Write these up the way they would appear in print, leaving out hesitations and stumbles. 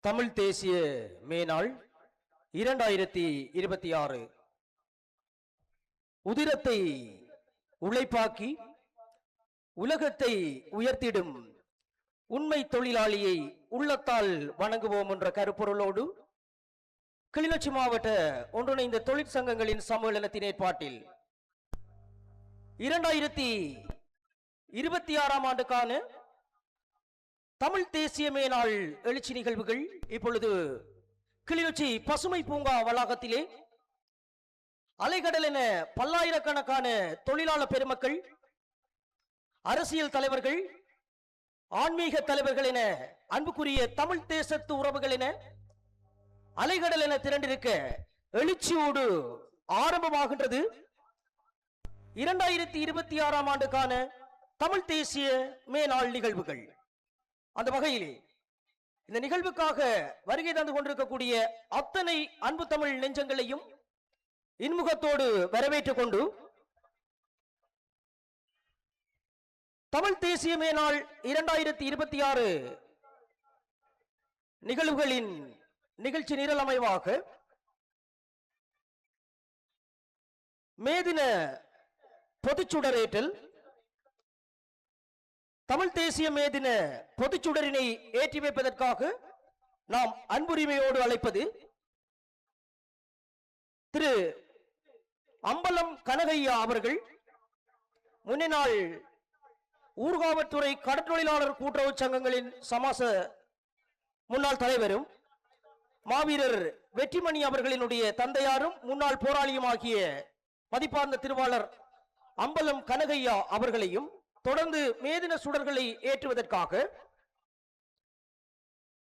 தமிழ் தேசிய மேனாள் 2026 உதிரத்தை உழைப்பாக்கி உலகத்தை உயர்த்திடும் உண்மை தொழிலாளியை உள்ளத்தால் வணங்குவோம் என்ற கருப்பொருளோடு கிளிநொச்சி மாவட்ட ஒன்றிணைந்த தொழிற்சங்கங்களின் சம்மேளனத்தின் ஏற்பாட்டில் 2026 ஆண்டுக்கான தமிழ் தேசிய மேனாள் எழுச்சி நிகழ்வுகள் இப்பொழுது கிளிநொச்சி பசுமை பூங்கா வளாகத்திலே அலைகடல் என பல்லாயிரக்கணக்கான தொழிலாளர் பெருமக்கள், அரசியல் தலைவர்கள், ஆன்மீக தலைவர்கள் என அன்புக்குரிய தமிழ் தேசத்து உறவுகள் என அலைகடல் என திரண்டிருக்க எழுச்சியோடு ஆரம்பமாகின்றது 2026 ஆண்டுக்கான தமிழ் தேசிய மேனாள் நிகழ்வுகள். அந்த வகையிலே இந்த நிகழ்வுக்காக வருகை தந்து கொண்டிருக்கக்கூடிய அத்தனை அன்பு தமிழ் நெஞ்சங்களையும் இன்முகத்தோடு வரவேற்றுக் கொண்டு தமிழ் தேசிய மேனாள் 2026 நிகழ்வுகளின் நிகழ்ச்சி நிரலமைவாக மேதின பொதுச்சுடரேற்றல், தமிழ் தேசிய மேதின பொதுச்சுடரினை ஏற்றி வைப்பதற்காக நாம் அன்புரிமையோடு அழைப்பது திரு அம்பலம் கனகையா அவர்கள், முன்னாள் ஊர்காவல்துறை கடற்றொழிலாளர் கூட்டுறவு சங்கங்களின் சமாச முன்னாள் தலைவரும் மாவீரர் வெற்றிமணி அவர்களினுடைய தந்தையாரும் முன்னாள் போராளியுமாகிய மதிப்பார்ந்த திருவாளர் அம்பலம் கனகையா அவர்களையும் தொடர்ந்து மேதின சுடர்களை ஏற்றுவதற்காக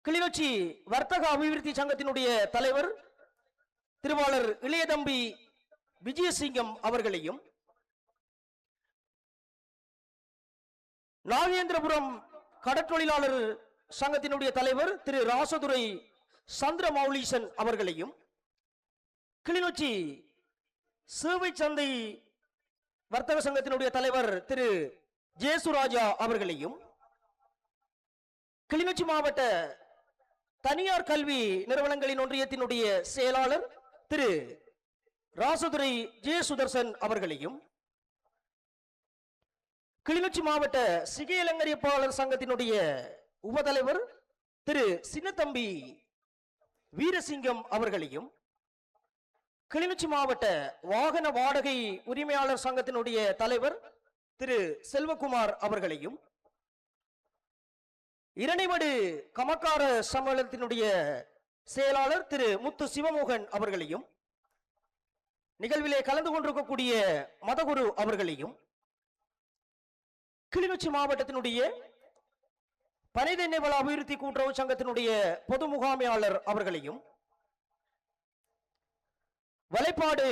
கிளிநொச்சி வர்த்தக அபிவிருத்தி சங்கத்தினுடைய தலைவர் திருவாளர் இளையதம்பி விஜயசிங்கம் அவர்களையும், நாகேந்திரபுரம் கடற்றொழிலாளர் சங்கத்தினுடைய தலைவர் திரு ராசதுரை சந்திரமௌலீசன் அவர்களையும், கிளிநொச்சி சேவை சந்தை வர்த்தக சங்கத்தினுடைய தலைவர் திரு ஜேசுராஜா அவர்களையும், கிளிநொச்சி மாவட்ட தனியார் கல்வி நிறுவனங்களின் ஒன்றியத்தினுடைய செயலாளர் திரு ராசதுரை ஜே சுதர்சன் அவர்களையும், கிளிநொச்சி மாவட்ட சிகையலங்கரிப்பாளர் சங்கத்தினுடைய உபதலைவர் திரு சின்னத்தம்பி வீரசிங்கம் அவர்களையும், கிளிநொச்சி மாவட்ட வாகன வாடகை உரிமையாளர் சங்கத்தினுடைய தலைவர் திரு செல்வகுமார் அவர்களையும், இரணைமடு கமக்கார சம்மேளனத்தினுடைய செயலாளர் திரு முத்து சிவமோகன் அவர்களையும், நிகழ்விலே கலந்து கொண்டிருக்கக்கூடிய மதகுரு அவர்களையும், கிளிநொச்சி மாவட்டத்தினுடைய பனைதென்னை வள அபிவிருத்தி கூட்டுறவு சங்கத்தினுடைய பொது முகாமையாளர் அவர்களையும், வலைப்பாடு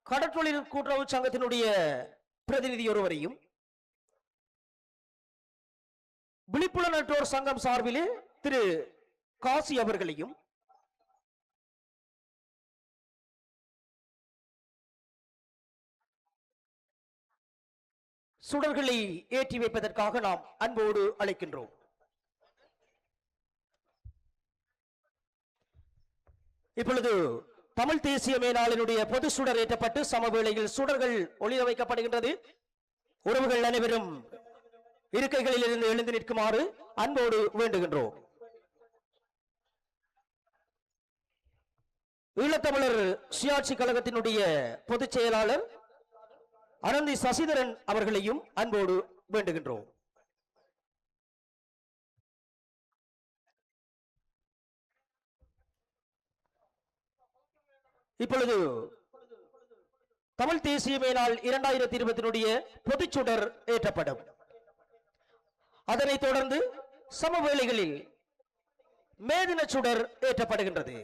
கடற்றொழில் கூட்டுறவு சங்கத்தினுடைய பிரதிநிதி ஒருவரையும், விழிப்புணர்வோர் சங்கம் சார்பிலே திரு காசி அவர்களையும், சுடர்களை ஏற்றி வைப்பதற்காக நாம் அன்போடு அழைக்கின்றோம். இப்பொழுது தமிழ் தேசிய மேனாளினுடைய பொது சுடர் ஏற்றப்பட்டு சமவேளையில் சுடர்கள் ஒளிர வைக்கப்படுகின்றது. உறவுகள் அனைவரும் இருக்கைகளில் இருந்து எழுந்து நிற்குமாறு அன்போடு வேண்டுகின்றோம். ஈழத்தமிழர் சுயாட்சி கழகத்தினுடைய பொதுச் செயலாளர் அனந்தி சசிதரன் அவர்களையும் அன்போடு வேண்டுகின்றோம். இப்பொழுது தமிழ் தேசிய மேனாள் 2020 பொதுச்சுடர் ஏற்றப்படும். அதனைத் தொடர்ந்து சமவேளைகளில் மேதின சுடர் ஏற்றப்படுகின்றது.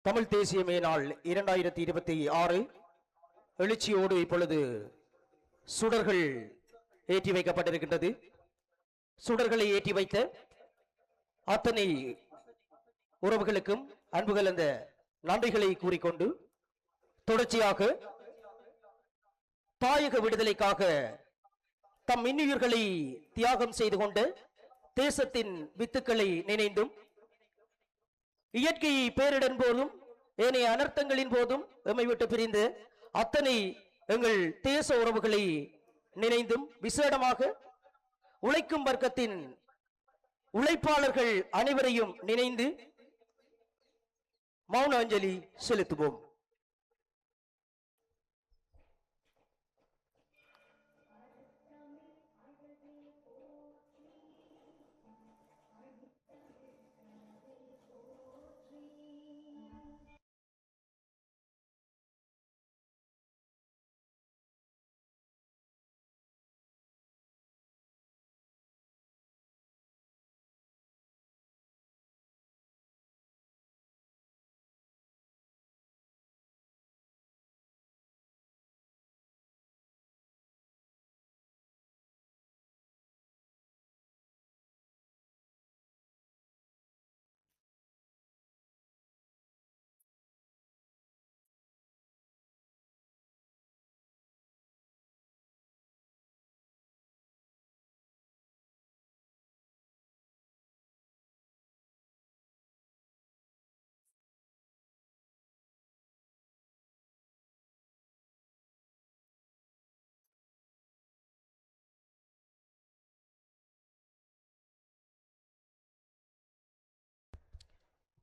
தமிழ் தேசிய மேனாள் 2026 எழுச்சியோடு இப்பொழுது சுடர்கள் ஏற்றி வைக்கப்பட்டிருக்கின்றது. சுடர்களை ஏற்றி வைத்த அத்தனை உறவுகளுக்கும் அன்புகள் அந்த நன்றிகளை கூறிக்கொண்டு தொடர்ச்சியாக தாயக விடுதலைக்காக தம் இன்னுயிர்களை தியாகம் செய்து கொண்டு தேசத்தின் வித்துக்களை நினைந்தும் இயற்கை பேரிடர் போதும் ஏனைய அனர்த்தங்களின் போதும் எம்மை விட்டு பிரிந்து அத்தனை எங்கள் தேச உறவுகளை நினைந்தும் விசேடமாக உழைக்கும் வர்க்கத்தின் உழைப்பாளர்கள் அனைவரையும் நினைந்து மௌன அஞ்சலி செலுத்துவோம்.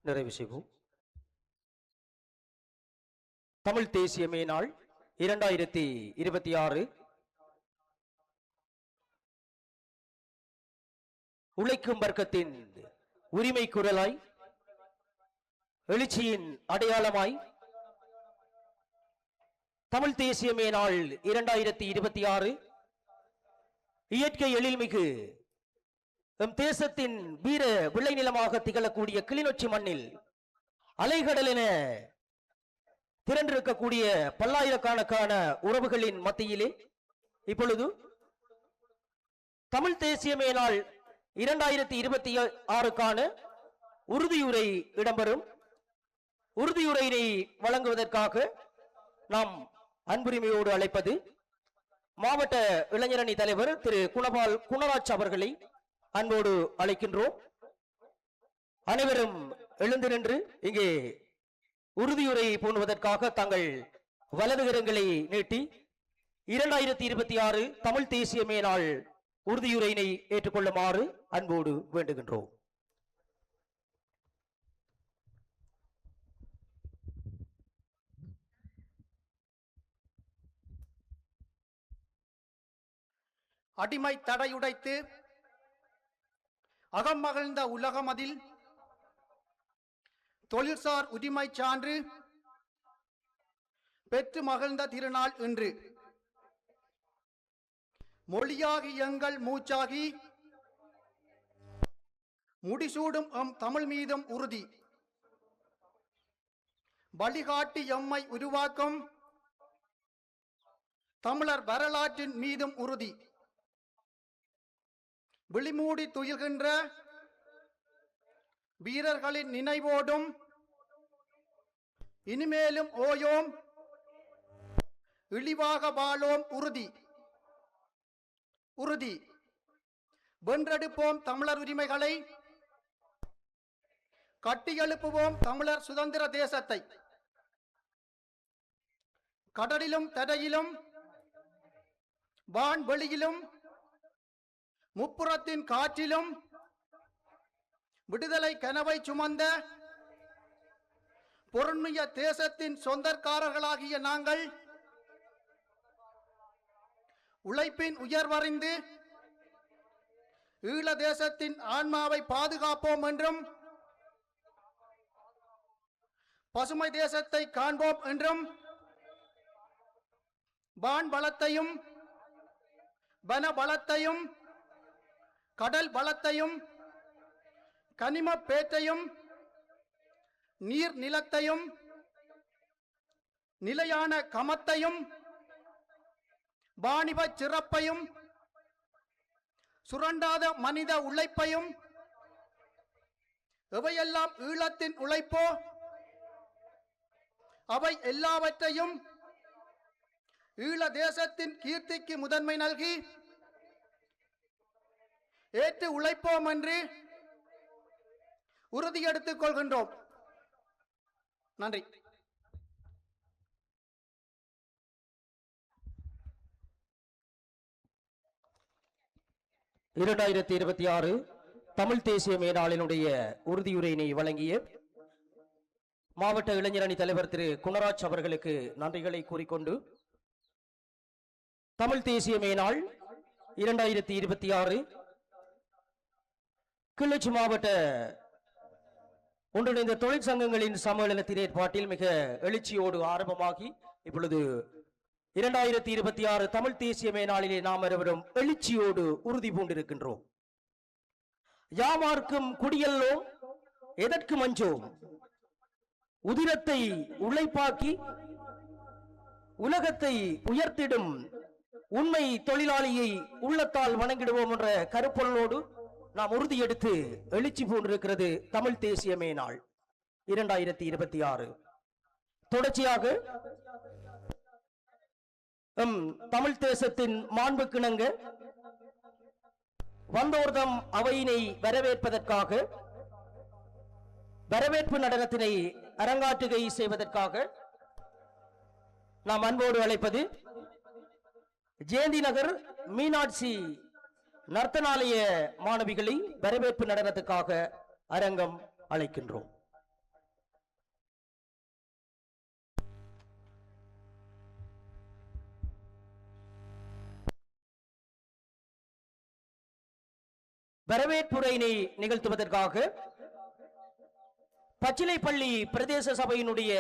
நிறைவு செய்வோம். தமிழ் தேசிய மேனாள் 2026 உழைக்கும் வர்க்கத்தின் உரிமை குரலாய் எழுச்சியின் அடையாளமாய் தமிழ் தேசிய மேனாள் 2026 இயற்கை எழில்மிகு எம் தேசத்தின் வீர விளைநிலமாக திகழக்கூடிய கிளிநொச்சி மண்ணில் அலைகடல் என திரண்டிருக்கக்கூடிய பல்லாயிரக்கணக்கான உறவுகளின் மத்தியிலே இப்பொழுது தமிழ் தேசிய மேனாள் 2026க்கான உறுதியுரை இடம்பெறும். உறுதியுரையினை வழங்குவதற்காக நாம் அன்புரிமையோடு அழைப்பது மாவட்ட இளைஞரணி தலைவர் திரு குணராஜ் அவர்களை அன்போடு அழைக்கின்றோம். அனைவரும் எழுந்து நின்று இங்கே உறுதியுரை பூணுவதற்காக தங்கள் வலதுகரங்களை நீட்டி 2026 தமிழ் தேசிய மேனாள் உறுதியுரையினை ஏற்றுக்கொள்ளுமாறு அன்போடு வேண்டுகின்றோம். அடிமை தடையுடைத்து அகம் மகிழ்ந்த உலகமதில் தொழில்சார் உரிமை சான்று பெற்று மகிழ்ந்த திருநாள் இன்று. மொழியாகி எங்கள் மூச்சாகி முடிசூடும் எம் தமிழ் மீதும் உறுதி. வழிகாட்டி எம்மை உருவாக்கும் தமிழர் வரலாற்றின் மீதும் உறுதி. விழிமூடி துயில்கின்ற வீரர்களின் நினைவோடும் இனிமேலும் ஓயோம் இழிவாக வாழோம் உறுதி. உறுதி வென்றெடுப்போம் தமிழர் உரிமைகளை, கட்டியெழுப்புவோம் தமிழர் சுதந்திர தேசத்தை. கடலிலும் தரையிலும் வான்வெளியிலும் முப்புறத்தின் காற்றிலும் விடுதலை கனவை சுமந்த பொருண்மைய தேசத்தின் சொந்தக்காரர்களாகிய நாங்கள் உழைப்பின் உயர்வறிந்து ஈழ தேசத்தின் ஆன்மாவை பாதுகாப்போம் என்றும் பசுமை தேசத்தை காண்போம் என்றும் வான் பலத்தையும் வன பலத்தையும் கடல் பலத்தையும் கனிம பேற்றையும் நீர் நிலத்தையும் நிலையான கமத்தையும் வாணிப சிறப்பையும் சுரண்டாத மனித உழைப்பையும் எவையெல்லாம் ஈழத்தின் உழைப்போ அவை எல்லாவற்றையும் ஈழ தேசத்தின் கீர்த்திக்கு முதன்மை நல்கி ஏற்று உழைப்போம் என்று உறுதி எடுத்துக் கொள்கின்றோம். நன்றி. இரண்டாயிரத்தி 26 தமிழ் தேசிய மேனாளினுடைய உறுதியுரையினை வழங்கிய மாவட்ட இளைஞரணி தலைவர் திரு குணராஜ் அவர்களுக்கு நன்றிகளை கூறிக்கொண்டு தமிழ் தேசிய மேனாள் 2026 கிளிநொச்சி மாவட்ட ஒன்றிணைந்த தொழிற்சங்கங்களின் சம்மேளனத்தின் ஏற்பாட்டில் மிக எழுச்சியோடு ஆரம்பமாகி இப்பொழுது 2026 தமிழ் தேசிய மேனாளிலே நாம் அனைவரும் எழுச்சியோடு உறுதி பூண்டிருக்கின்றோம். யாமார்க்கும் குடியல்லோம் எதற்கு மஞ்சோம், உதிரத்தை உழைப்பாக்கி உலகத்தை உயர்த்திடும் உண்மை தொழிலாளியை உள்ளத்தால் வணங்கிடுவோம் என்ற கருப்பொருளோடு நாம் உறுதி எடுத்து எழுச்சி பூண்டிருக்கிறது தமிழ் தேசிய மேனாள் 2026. தொடர்ச்சியாக தமிழ் தேசத்தின் மாண்புக்கிணங்க வந்தோர்தம் அவையினை வரவேற்பதற்காக வரவேற்பு நடனத்தினை அரங்காற்றுகை செய்வதற்காக நாம் அன்போடு அழைப்பது ஜெயந்தி நகர் மீனாட்சி நர்த்தனாலய மாணவிகளை வரவேற்பு நடனத்துக்காக அரங்கம் அழைக்கின்றோம். வரவேற்புரையினை நிகழ்த்துவதற்காக பச்சிலைப்பள்ளி பிரதேச சபையினுடைய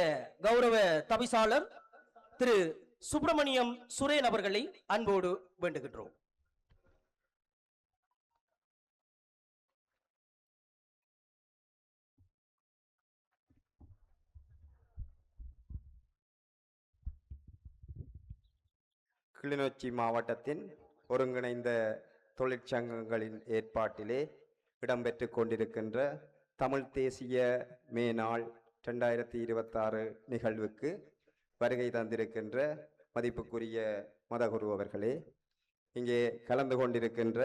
கௌரவ தவிசாளர் திரு சுப்பிரமணியம் சுரேன் அவர்களை அன்போடு வேண்டுகின்றோம். கிளிநொச்சி மாவட்டத்தின் ஒருங்கிணைந்த தொழிற்சங்கங்களின் ஏற்பாட்டிலே இடம்பெற்று கொண்டிருக்கின்ற தமிழ் தேசிய மேனாள் 2026 நிகழ்வுக்கு வருகை தந்திருக்கின்ற மதிப்புக்குரிய மதகுரு அவர்களே, இங்கே கலந்து கொண்டிருக்கின்ற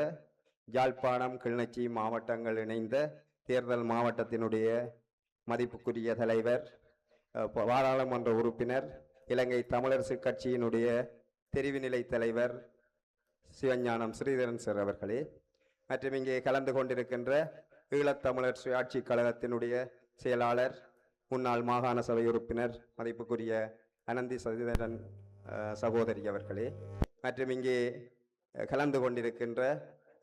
யாழ்ப்பாணம் கிளிநொச்சி மாவட்டங்கள் இணைந்த தேர்தல் மாவட்டத்தினுடைய மதிப்புக்குரிய தலைவர், பாராளுமன்ற உறுப்பினர், இலங்கை தமிழரசு கட்சியினுடைய தெரிவுநிலை தலைவர் சிவஞானம் ஸ்ரீதரன் சார் அவர்களே, மற்றும் இங்கே கலந்து கொண்டிருக்கின்ற ஈழத்தமிழர் சுயாட்சி கழகத்தினுடைய செயலாளர், முன்னாள் மாகாண சபை உறுப்பினர் மதிப்புக்குரிய அனந்தி சதிதரன் சகோதரி அவர்களே, மற்றும் இங்கே கலந்து கொண்டிருக்கின்ற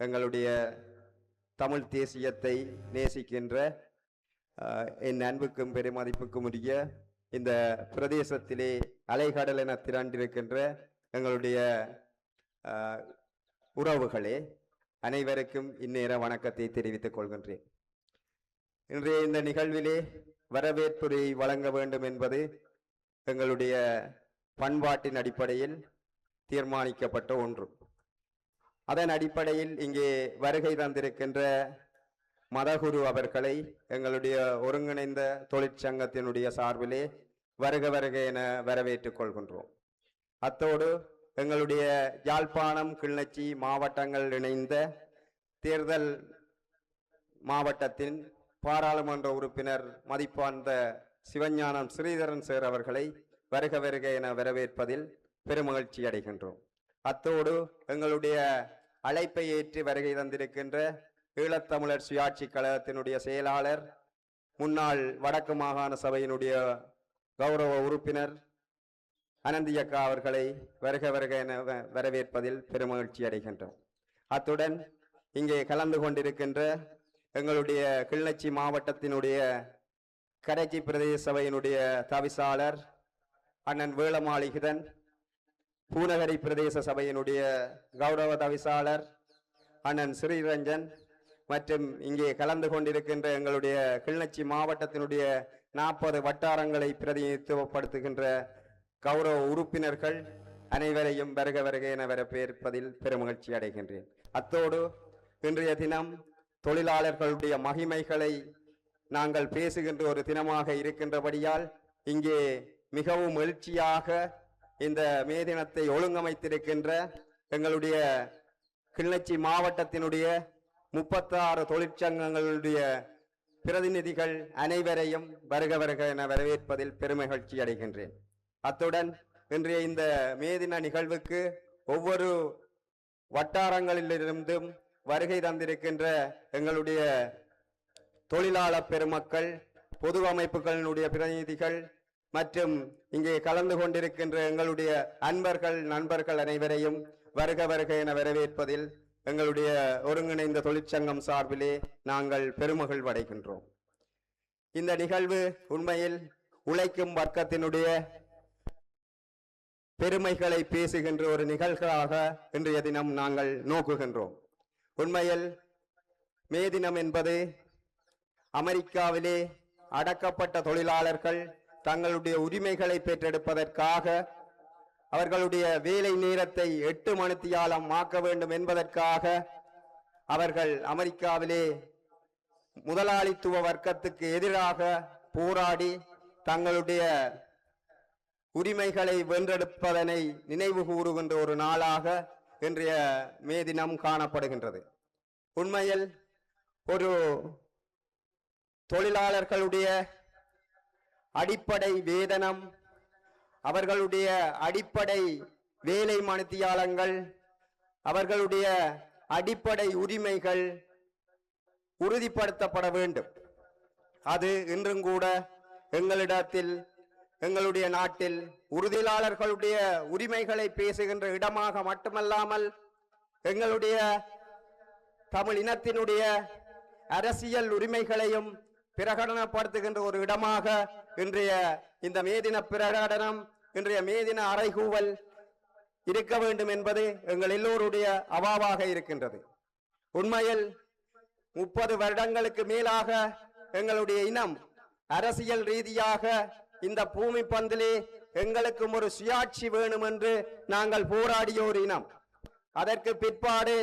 எங்களுடைய தமிழ் தேசியத்தை நேசிக்கின்ற என் அன்புக்கும் பெருமதிப்புக்கும் உரிய இந்த பிரதேசத்திலே அலைகடல் என திரண்டிருக்கின்ற எங்களுடைய உறவுகளே, அனைவருக்கும் இந்நேர வணக்கத்தை தெரிவித்துக் கொள்கின்றேன். இன்றைய இந்த நிகழ்விலே வரவேற்புரை வழங்க வேண்டும் என்பது எங்களுடைய பண்பாட்டின் அடிப்படையில் தீர்மானிக்கப்பட்ட ஒன்று. அதன் அடிப்படையில் இங்கே வருகை தந்திருக்கின்ற மதகுரு அவர்களை எங்களுடைய ஒருங்கிணைந்த தொழிற்சங்கத்தினுடைய சார்பிலே வருக வருக என வரவேற்றுக் கொள்கின்றோம். அத்தோடு எங்களுடைய யாழ்ப்பாணம் கிளிநொச்சி மாவட்டங்கள் இணைந்த தேர்தல் மாவட்டத்தின் பாராளுமன்ற உறுப்பினர் மதிப்பார்ந்த சிவஞானம் ஸ்ரீதரன் சார் அவர்களை வருக வருக என வரவேற்பதில் பெருமகிழ்ச்சி அடைகின்றோம். அத்தோடு எங்களுடைய அழைப்பை ஏற்று வருகை தந்திருக்கின்ற ஈழத்தமிழர் சுயாட்சி கழகத்தினுடைய செயலாளர், முன்னாள் வடக்கு மாகாண சபையினுடைய கௌரவ உறுப்பினர் அனந்தியக்கா அவர்களை வருக வருக என வரவேற்பதில் பெருமகிழ்ச்சி அடைகின்றோம். அத்துடன் இங்கே கலந்து கொண்டிருக்கின்ற எங்களுடைய கிளிநொச்சி மாவட்டத்தினுடைய கடைச்சி பிரதேச சபையினுடைய தவிசாளர் அண்ணன் வேளமாளிகிதன், பூநகரி பிரதேச சபையினுடைய கௌரவ தவிசாளர் அண்ணன் ஸ்ரீரஞ்சன், மற்றும் இங்கே கலந்து கொண்டிருக்கின்ற எங்களுடைய கிளிநொச்சி மாவட்டத்தினுடைய 40 வட்டாரங்களை பிரதிநிதித்துவப்படுத்துகின்ற கௌரவ உறுப்பினர்கள் அனைவரையும் வருக வருக என வரவேற்பதில் பெருமகிழ்ச்சி அடைகின்றேன். அத்தோடு இன்றைய தினம் தொழிலாளர்களுடைய மகிமைகளை நாங்கள் பேசுகின்ற ஒரு தினமாக இருக்கின்றபடியால் இங்கே மிகவும் எழுச்சியாக இந்த மே தினத்தை ஒழுங்கமைத்திருக்கின்ற எங்களுடைய கிளிநொச்சி மாவட்டத்தினுடைய 36 தொழிற்சங்கங்களுடைய பிரதிநிதிகள் அனைவரையும் வருக வருக என வரவேற்பதில் பெருமகிழ்ச்சி அடைகின்றேன். அத்துடன் இன்றைய இந்த மே தின நிகழ்வுக்கு ஒவ்வொரு வட்டாரங்களிலிருந்தும் வருகை தந்திருக்கின்ற எங்களுடைய தொழிலாளர் பெருமக்கள், பொது அமைப்புகளினுடைய பிரதிநிதிகள் மற்றும் இங்கே கலந்து கொண்டிருக்கின்ற எங்களுடைய அன்பர்கள் நண்பர்கள் அனைவரையும் வருக வருக என வரவேற்பதில் எங்களுடைய ஒருங்கிணைந்த தொழிற்சங்கம் சார்பிலே நாங்கள் பெருமகிழ்வடைகின்றோம். இந்த நிகழ்வு உண்மையில் உழைக்கும் வர்க்கத்தினுடைய பெருமைகளை பேசுகின்ற ஒரு நிகழ்வாக இன்றைய தினம் நாங்கள் நோக்குகின்றோம். உண்மையில் மே தினம் என்பது அமெரிக்காவிலே அடக்கப்பட்ட தொழிலாளர்கள் தங்களுடைய உரிமைகளை பெற்றெடுப்பதற்காக அவர்களுடைய வேலை நேரத்தை 8 மணித்தியாலம் ஆக்க வேண்டும் என்பதற்காக அவர்கள் அமெரிக்காவிலே முதலாளித்துவ வர்க்கத்துக்கு எதிராக போராடி தங்களுடைய உரிமைகளை வென்றெடுப்பதனை நினைவு கூறுகின்ற ஒரு நாளாக இன்றைய மே தினம் காணப்படுகின்றது. உண்மையில் ஒரு தொழிலாளர்களுடைய அடிப்படை வேதனம், அவர்களுடைய அடிப்படை வேலை மணித்தியாலங்கள், அவர்களுடைய அடிப்படை உரிமைகள் உறுதிப்படுத்தப்பட வேண்டும். அது இன்றும் கூட எங்களிடத்தில் எங்களுடைய நாட்டில் உறுதியாளர்களுடைய உரிமைகளை பேசுகின்ற இடமாக மட்டுமல்லாமல் எங்களுடைய தமிழ் இனத்தினுடைய அரசியல் உரிமைகளையும் பிரகடனப்படுத்துகின்ற ஒரு இடமாக இன்றைய இந்த மேதின பிரகடனம், இன்றைய மேதின அறைகூவல் இருக்க வேண்டும் என்பது எங்கள் எல்லோருடைய அவாவாக இருக்கின்றது. உண்மையில் 30 வருடங்களுக்கு மேலாக எங்களுடைய இனம் அரசியல் ரீதியாக இந்த பூமி பந்திலே எங்களுக்கும் ஒரு சுயாட்சி வேணும் என்று நாங்கள் போராடிய ஒரு இனம். அதற்கு பிற்பாடு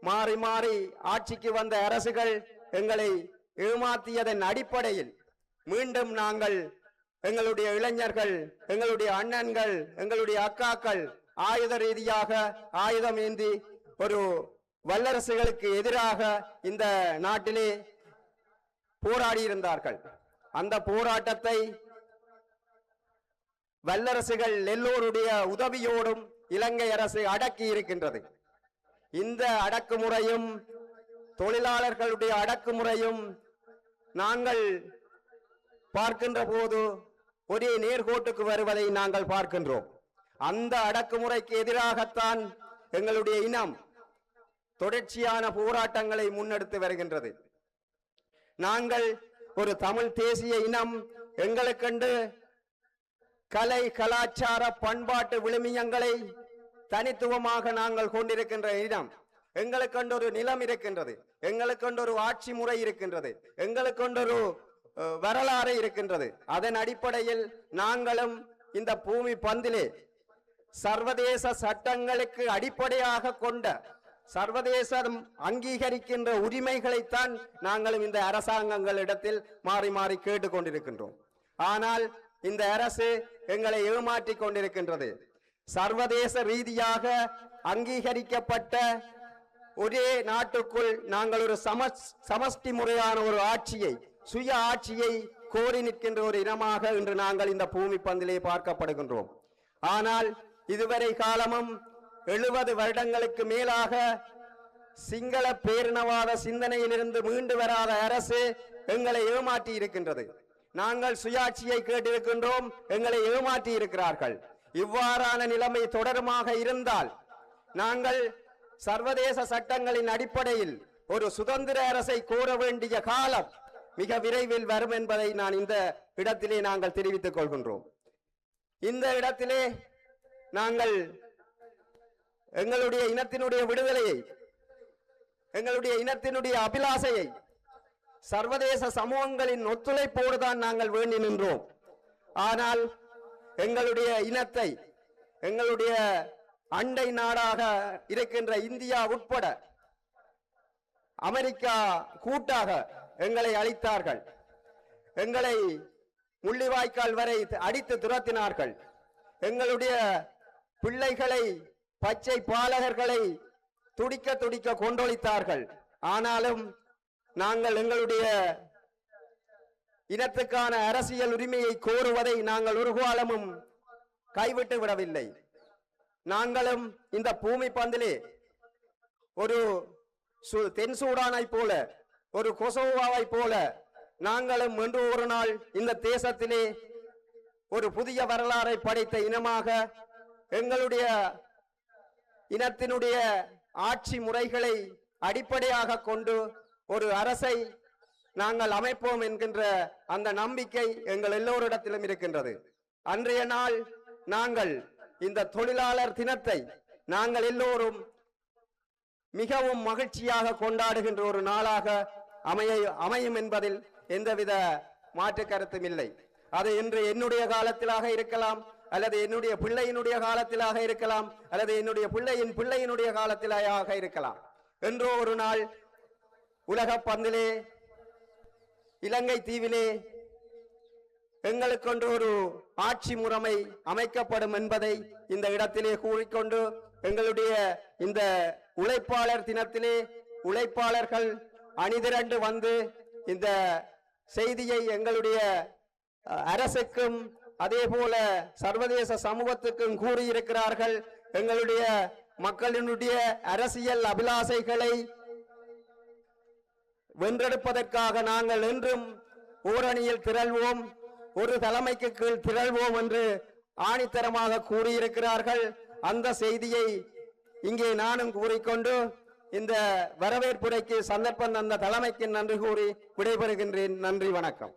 மாறி மாறி ஆட்சிக்கு வந்த அரசுகள் எங்களை ஏமாற்றியதன் அடிப்படையில் மீண்டும் நாங்கள் எங்களுடைய இளைஞர்கள், எங்களுடைய அண்ணன்கள், எங்களுடைய அக்காக்கள் ஆயுத ரீதியாக ஆயுதம் ஏந்தி ஒரு வல்லரசுகளுக்கு எதிராக இந்த நாட்டிலே போராடி இருந்தார்கள். அந்த போராட்டத்தை வல்லரசுகள் எல்லோருடைய உதவியோடும் இலங்கை அரசு அடக்கி இருக்கின்றது. இந்த அடக்குமுறையும் தொழிலாளர்களுடைய அடக்குமுறையும் நாங்கள் பார்க்கின்ற போது ஒரே நேர்கோட்டுக்கு வருவதை நாங்கள் பார்க்கின்றோம். அந்த அடக்குமுறைக்கு எதிராகத்தான் எங்களுடைய இனம் தொடர்ச்சியான போராட்டங்களை முன்னெடுத்து வருகின்றது. நாங்கள் ஒரு தமிழ் தேசிய இனம், எங்களுக்கென்று கலை கலாச்சார பண்பாட்டு விழுமியங்களை தனித்துவமாக நாங்கள் கொண்டிருக்கின்ற இனம். எங்களுக்கென்று ஒரு நிலம் இருக்கின்றது, எங்களுக்கென்று ஒரு ஆட்சி முறை இருக்கின்றது, எங்களுக்கென்று ஒரு வரலாறு இருக்கின்றது. அதன் அடிப்படையில் நாங்களும் இந்த பூமி பந்திலே சர்வதேச சட்டங்களுக்கு அடிப்படையாக கொண்ட சர்வதேசம் அங்கீகரிக்கின்ற உரிமைகளைத்தான் நாங்களும் இந்த அரசாங்கங்களிடத்தில் மாறி மாறி கேட்டுக்கொண்டிருக்கின்றோம். ஆனால் இந்த அரசு எங்களை ஏமாற்றி கொண்டிருக்கின்றது. சர்வதேச ரீதியாக அங்கீகரிக்கப்பட்ட ஒரே நாட்டுக்குள் நாங்கள் ஒரு சமஷ்டி முறையான ஒரு ஆட்சியை, சுய ஆட்சியை கோரி நிற்கின்ற ஒரு இனமாக இன்று நாங்கள் இந்த பூமி பந்திலே பார்க்கப்படுகின்றோம். ஆனால் இதுவரை காலமும் 70 வருடங்களுக்கு மேலாக சிங்கள பேரினவாத சிந்தனையிலிருந்து மீண்டு வராத அரசு எங்களை ஏமாற்றி இருக்கின்றது. நாங்கள் சுயாட்சியை கேட்டிருக்கின்றோம், எங்களை ஏமாற்றி இருக்கிறார்கள். இவ்வாறான நிலைமை தொடருமாக இருந்தால் நாங்கள் சர்வதேச சட்டங்களின் அடிப்படையில் ஒரு சுதந்திர அரசை கோர வேண்டிய காலம் மிக விரைவில் வரும் என்பதை நான் இந்த இடத்திலே நாங்கள் தெரிவித்துக் கொள்கின்றோம். இந்த இடத்திலே நாங்கள் எங்களுடைய இனத்தினுடைய விடுதலையை, எங்களுடைய இனத்தினுடைய அபிலாசையை சர்வதேச சமூகங்களின் ஒத்துழைப்போடு தான் நாங்கள் வேண்டி நின்றோம். ஆனால் எங்களுடைய இனத்தை, எங்களுடைய அண்டை நாடாக இருக்கின்ற இந்தியா உட்பட அமெரிக்கா கூட்டாக எங்களை அழித்தார்கள். எங்களை முள்ளிவாய்க்கால் வரை அடித்து துரத்தினார்கள். எங்களுடைய பிள்ளைகளை, பச்சை பாலகர்களை துடிக்க துடிக்க கொண்டொழித்தார்கள். ஆனாலும் நாங்கள் எங்களுடைய இனத்துக்கான அரசியல் உரிமையை கோருவதை நாங்கள் ஒரு காலமும் கைவிட்டு விடவில்லை. நாங்களும் இந்த பூமி பந்திலே ஒரு தென் சூடானை போல, ஒரு கொசோவாவை போல நாங்களும் என்று ஒரு நாள் இந்த தேசத்திலே ஒரு புதிய வரலாறை படைத்த இனமாக எங்களுடைய இனத்தினுடைய ஆட்சி முறைகளை அடிப்படையாக கொண்டு ஒரு அரசை நாங்கள் அமைப்போம் என்கின்ற அந்த நம்பிக்கை எங்கள் எல்லோரிடத்திலும் இருக்கின்றது. அன்றைய நாள் நாங்கள் இந்த தொழிலாளர் தினத்தை நாங்கள் எல்லோரும் மிகவும் மகிழ்ச்சியாக கொண்டாடுகின்ற ஒரு நாளாக அமையும் என்பதில் எந்தவித மாற்று கருத்தும் இல்லை. அது இன்று என்னுடைய காலத்திலாக இருக்கலாம், அல்லது என்னுடைய பிள்ளையினுடைய காலத்திலாக இருக்கலாம், அல்லது என்னுடைய பிள்ளையினுடைய காலத்திலாக இருக்கலாம். என்றோ ஒரு நாள் உலக பந்திலே, இலங்கை தீவிலே எங்களுக்கொன்று ஒரு ஆட்சி முறைமை அமைக்கப்படும் என்பதை இந்த இடத்திலே கூறிக்கொண்டு, எங்களுடைய இந்த உழைப்பாளர் தினத்திலே உழைப்பாளர்கள் அணிதிரண்டு வந்து இந்த செய்தியை எங்களுடைய அரசுக்கும் அதே போல சர்வதேச சமூகத்துக்கும் கூறியிருக்கிறார்கள். எங்களுடைய மக்களினுடைய அரசியல் அபிலாசைகளை வென்றெடுப்பதற்காக நாங்கள் என்றும் ஓரணியில் திரள்வோம், ஒரு தலைமைக்கு கீழ் திரள்வோம் என்று ஆணித்தரமாக கூறியிருக்கிறார்கள். அந்த செய்தியை இங்கே நானும் கூறிக்கொண்டு இந்த வரவேற்புரைக்கு சந்தர்ப்பம் தந்த தலைமைக்கு நன்றி கூறி விடைபெறுகின்றேன். நன்றி, வணக்கம்.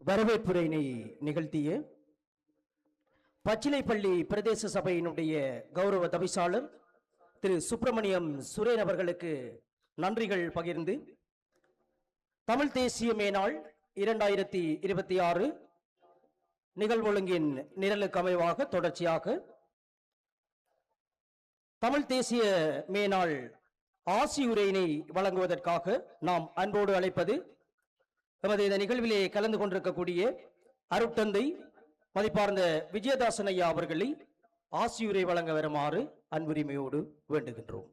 வரவேற்புரையினை நிகழ்த்திய பச்சிலைப்பள்ளி பிரதேச சபையினுடைய கௌரவ தவிசாளர் திரு சுப்பிரமணியம் சுரேன் அவர்களுக்கு நன்றிகள் பகிர்ந்து, தமிழ் தேசிய மேனாள் 2026 நிகழ்வொழுங்கின் நிரலுக்கு அமைவாக தொடர்ச்சியாக தமிழ் தேசிய மேனாள் ஆசியுரையினை வழங்குவதற்காக நாம் அன்போடு அழைப்பது நமது இந்த நிகழ்விலே கலந்து கொண்டிருக்கக்கூடிய அருட்தந்தை மதிப்பார்ந்த விஜயதாசன் ஐயா அவர்களை ஆசியுரை வழங்க வருமாறு அன்புரிமையோடு வேண்டுகின்றோம்.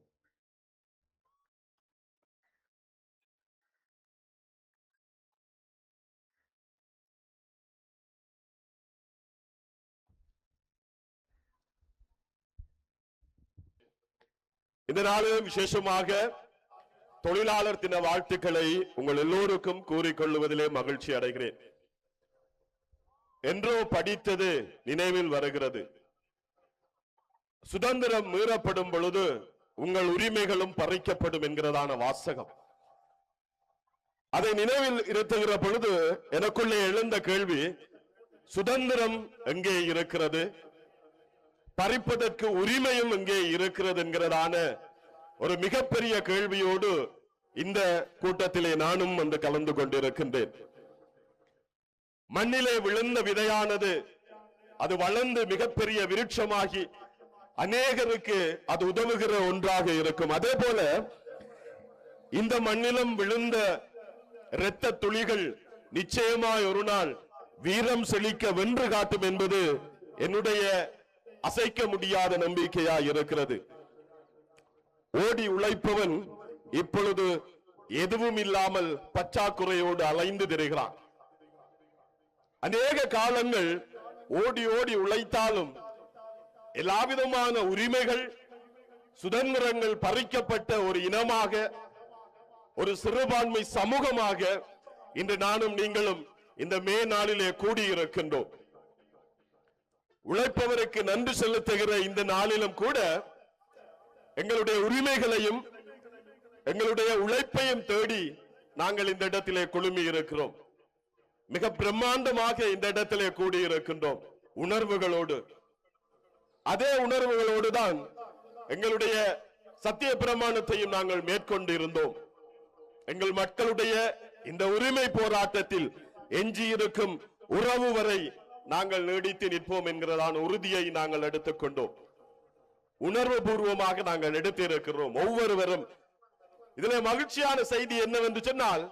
இந்த நாளிலும் விசேஷமாக தொழிலாளர் தின வாழ்த்துக்களை உங்கள் எல்லோருக்கும் கூறிக்கொள்வதிலே மகிழ்ச்சி அடைகிறேன். என்றோ படித்தது நினைவில் வருகிறது. சுதந்திரம் மீறப்படும் பொழுது உங்கள் உரிமைகளும் பறிக்கப்படும் என்கிறதான வாசகம். அதை நினைவில் இருத்துகிற பொழுது எனக்குள்ளே எழுந்த கேள்வி, சுதந்திரம் எங்கே இருக்கிறது, பறிப்பதற்கு உரிமையும் எங்கே இருக்கிறது என்கிறதான ஒரு மிகப்பெரிய கேள்வியோடு இந்த கூட்டத்திலே நானும் வந்து கலந்து கொண்டிருக்கின்றேன். மண்ணிலே விழுந்த விதையானது அது வளர்ந்து மிகப்பெரிய விருட்சமாகி அநேகருக்கு அது உதவுகிற ஒன்றாக இருக்கும். அதே போல இந்த மண்ணிலும் விழுந்த இரத்த துளிகள் நிச்சயமாய் ஒரு நாள் வீரம் செழிக்க வென்று காட்டும் என்பது என்னுடைய அசைக்க முடியாத நம்பிக்கையா இருக்கிறது. ஓடி உழைப்பவன் இப்பொழுது எதுவும் இல்லாமல் பற்றாக்குறையோடு அலைந்து திரிகிறான். அநேக காலங்கள் ஓடி ஓடி உழைத்தாலும் எல்லாவிதமான உரிமைகள் சுதந்திரங்கள் பறிக்கப்பட்ட ஒரு இனமாக, ஒரு சிறுபான்மை சமூகமாக இன்று நானும் நீங்களும் இந்த மே நாளிலே கூடியிருக்கின்றோம். உழைப்பவருக்கு நன்றி செலுத்துகிற இந்த நாளிலும் கூட எங்களுடைய உரிமைகளையும் எங்களுடைய உழைப்பையும் தேடி நாங்கள் இந்த இடத்திலே குழுமி இருக்கிறோம். மிக பிரம்மாண்டமாக இந்த இடத்திலே கூடியிருக்கின்றோம் உணர்வுகளோடு. அதே உணர்வுகளோடு தான் எங்களுடைய சத்திய பிரமாணத்தையும் நாங்கள் மேற்கொண்டு இருந்தோம். எங்கள் மக்களுடைய இந்த உரிமை போராட்டத்தில் எஞ்சியிருக்கும் உறவு வரை நாங்கள் நீடித்து நிற்போம் என்கிறதான உறுதியை நாங்கள் எடுத்துக்கொண்டோம். உணர்வு பூர்வமாக நாங்கள் எடுத்திருக்கிறோம் ஒவ்வொருவரும். இதில் மகிழ்ச்சியான செய்தி என்னவென்று சொன்னால்,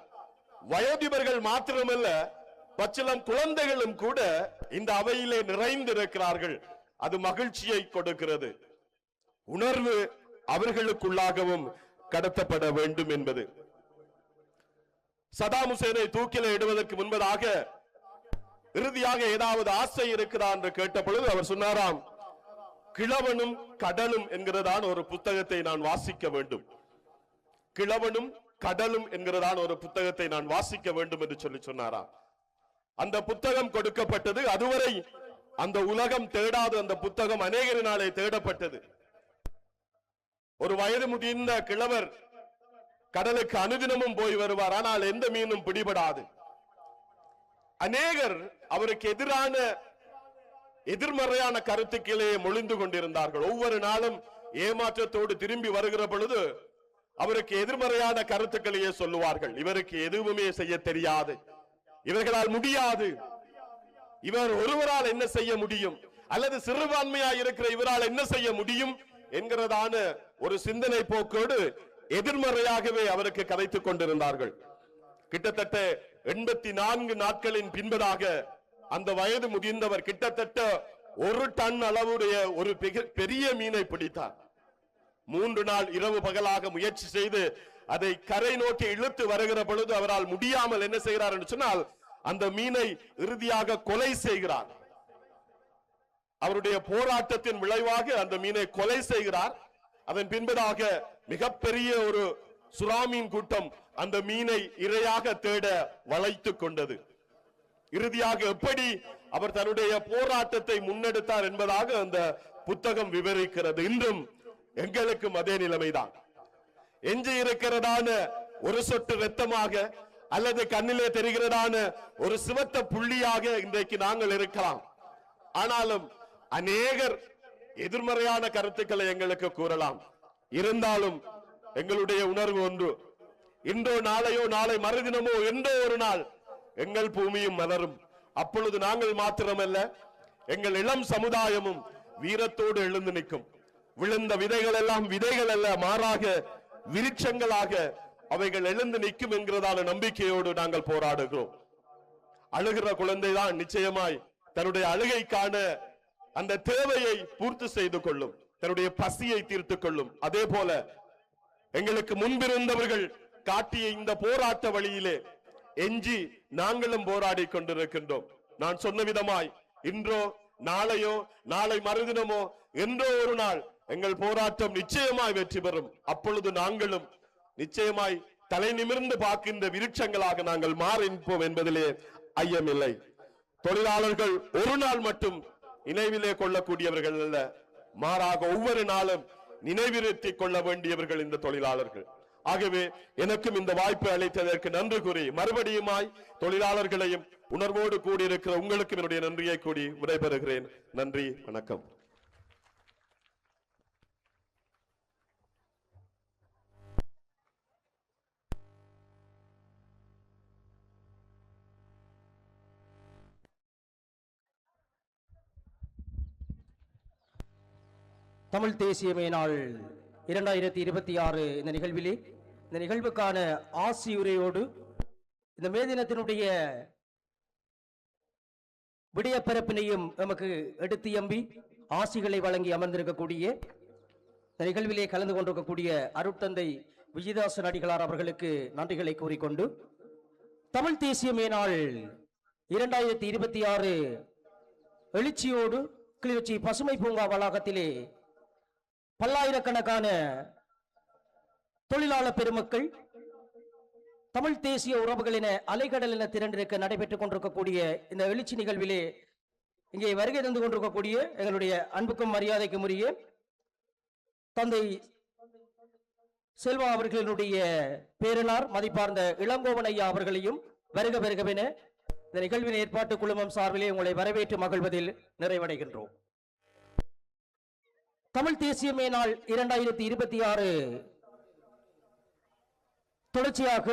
வயோதிபர்கள் மாத்திரமல்ல, பச்சிளம் குழந்தைகளும் கூட இந்த அவையிலே நிறைந்திருக்கிறார்கள். அது மகிழ்ச்சியை கொடுக்கிறது. உணர்வு அவர்களுக்குள்ளாகவும் கடத்தப்பட வேண்டும் என்பது. சதாம் ஹுசேனை தூக்கில இடுவதற்கு முன்பதாக இறுதியாக ஏதாவது ஆசை இருக்கிறா என்று கேட்ட பொழுது அவர் சொன்னாராம், கிழவனும் கடலும் என்கிறதான ஒரு புத்தகத்தை நான் வாசிக்க வேண்டும். கிழவனும் கடலும் என்கிறதான ஒரு புத்தகத்தை நான் வாசிக்க வேண்டும் என்று சொன்னாராம். அந்த புத்தகம் கொடுக்கப்பட்டது. அதுவரை அந்த உலகம் தேடாத அந்த புத்தகம் அநேகரினாலே தேடப்பட்டது. ஒரு வயது முதிர்ந்த கிழவர் கடலுக்கு அனுதினமும் போய் வருவார், ஆனால் எந்த மீனும் பிடிபடாது. அநேகர் அவருக்கு எதிரான எதிர்மறையான கருத்துக்களே மொழிந்து கொண்டிருந்தார்கள். ஒவ்வொரு நாளும் ஏமாற்றத்தோடு திரும்பி வருகிற பொழுது அவருக்கு எதிர்மறையான கருத்துக்களையே சொல்லுவார்கள். இவருக்கு எதுவுமே செய்ய தெரியாது, இவர்களால் முடியாது, இவர் ஒருவரால் என்ன செய்ய முடியும், அல்லது சிறுபான்மையாக இருக்கிற இவரால் என்ன செய்ய முடியும் என்கிறதான ஒரு சிந்தனை போக்கோடு எதிர்மறையாகவே அவருக்கு கதைத்துக் கொண்டிருந்தார்கள். கிட்டத்தட்ட 84 நாட்களின் பின்பதாக அந்த வயது முதிர்ந்தவர் கிட்டத்தட்ட 1 டன் அளவுடைய ஒரு பெரிய மீனை பிடித்தார். 3 நாள் இரவு பகலாக முயற்சி செய்து அதை கரை நோக்கி இழுத்து வருகிற பொழுது அவரால் முடியாமல் என்ன செய்கிறார் என்று சொன்னால், அந்த மீனை இறுதியாக கொலை செய்கிறார். அவருடைய போராட்டத்தின் விளைவாக அந்த மீனை கொலை செய்கிறார். அதன் பின்பதாக மிகப்பெரிய ஒரு சுறாமீன் கூட்டம் அந்த மீனை இரையாக தேட வளைத்துக் கொண்டது. இறுதியாக எப்படி அவர் தன்னுடைய போராட்டத்தை முன்னெடுத்தார் என்பதாக அந்த புத்தகம் விவரிக்கிறது. இன்றும் எங்களுக்கும் அதே நிலைமைதான். எஞ்சி இருக்கிறதான ஒரு சொட்டு இரத்தமாக அல்லது கண்ணிலே தெரிகிறதான ஒரு சிவத்த புள்ளியாக இன்றைக்கு நாங்கள் இருக்கலாம். ஆனாலும் அநேகர் எதிர்மறையான கருத்துக்களை எங்களுக்கு கூறலாம். இருந்தாலும் எங்களுடைய உணர்வு ஒன்று, இன்றோ நாளையோ நாளை மறுதினமோ என்றோ ஒரு நாள் எங்கள் பூமியும் மலரும். அப்பொழுது நாங்கள் மாத்திரமல்ல, எங்கள் இளம் சமுதாயமும் வீரத்தோடு எழுந்து நிற்கும். விழுந்த விதைகள் எல்லாம் விதைகள் அல்ல, மாறாக விருட்சங்களாக அவைகள் எழுந்து நிற்கும் என்கிறதான நம்பிக்கையோடு நாங்கள் போராடுகிறோம். அழுகிற குழந்தைதான் நிச்சயமாய் தன்னுடைய அழுகைக்கான அந்த தேவையை பூர்த்தி செய்து கொள்ளும், தன்னுடைய பசியை தீர்த்துக் கொள்ளும். அதே போல எங்களுக்கு முன்பிருந்தவர்கள் காட்டிய இந்த போராட்ட வழியிலே எஞ்சி நாங்களும் போராடி கொண்டிருக்கின்றோம். நான் சொன்ன விதமாய் இன்றோ நாளையோ நாளை மறுதினமோ என்றோ ஒரு நாள் எங்கள் போராட்டம் நிச்சயமாய் வெற்றி பெறும். அப்பொழுது நாங்களும் நிச்சயமாய் தலை நிமிர்ந்து பார்க்கின்ற விருட்சங்களாக நாங்கள் மாறிப்போம் என்பதிலே ஐயமில்லை. தொழிலாளர்கள் ஒரு நாள் மட்டும் நினைவிலே கொள்ளக்கூடியவர்கள் அல்ல, மாறாக ஒவ்வொரு நாளும் நினைவிருத்திக் கொள்ள வேண்டியவர்கள் இந்த தொழிலாளர்கள். ஆகவே எனக்கும் இந்த வாய்ப்பு அளித்ததற்கு நன்றி கூறி மறுபடியுமாய் தொழிலாளர்களையும் உணர்வோடு கூடியிருக்கிற உங்களுக்கும் என்னுடைய நன்றியை கூடி விடைபெறுகிறேன். நன்றி, வணக்கம். தமிழ் தேசிய மேனாள் 2026 இந்த நிகழ்விலே இந்த நிகழ்வுக்கான ஆசியுரையோடு இந்த மே தினத்தினுடைய விடயப்பரப்பினையும் நமக்கு எடுத்து எம்பி ஆசிகளை வழங்கி அமர்ந்திருக்கக்கூடிய இந்த நிகழ்விலே கலந்து கொண்டிருக்கக்கூடிய அருட்தந்தை விஜயதாசன் அடிகளார் அவர்களுக்கு நன்றிகளை கூறிக்கொண்டு, தமிழ் தேசிய மேனாள் 2026 எழுச்சியோடு கிளிநொச்சி பசுமை பூங்கா வளாகத்திலே பல்லாயிரக்கணக்கான தொழிலாளர் பெருமக்கள் தமிழ் தேசிய உறவுகள் என அலைகடல் என திரண்டிருக்க நடைபெற்றுக் கொண்டிருக்கக்கூடிய இந்த எழுச்சி நிகழ்விலே இங்கே வருகை தந்து கொண்டிருக்கக்கூடிய எங்களுடைய அன்புக்கும் மரியாதைக்கும் உரிய தந்தை செல்வா அவர்களுடைய பேரனார் மதிப்பார்ந்த இளங்கோவன் ஐயா அவர்களையும் வருக வருகவென இந்த நிகழ்வின் ஏற்பாட்டு குழுமம் சார்பிலே உங்களை வரவேற்று மகிழ்வதில் நிறைவடைகின்றோம். தமிழ் தேசியமே நாள் 2026 தொடர்ச்சியாக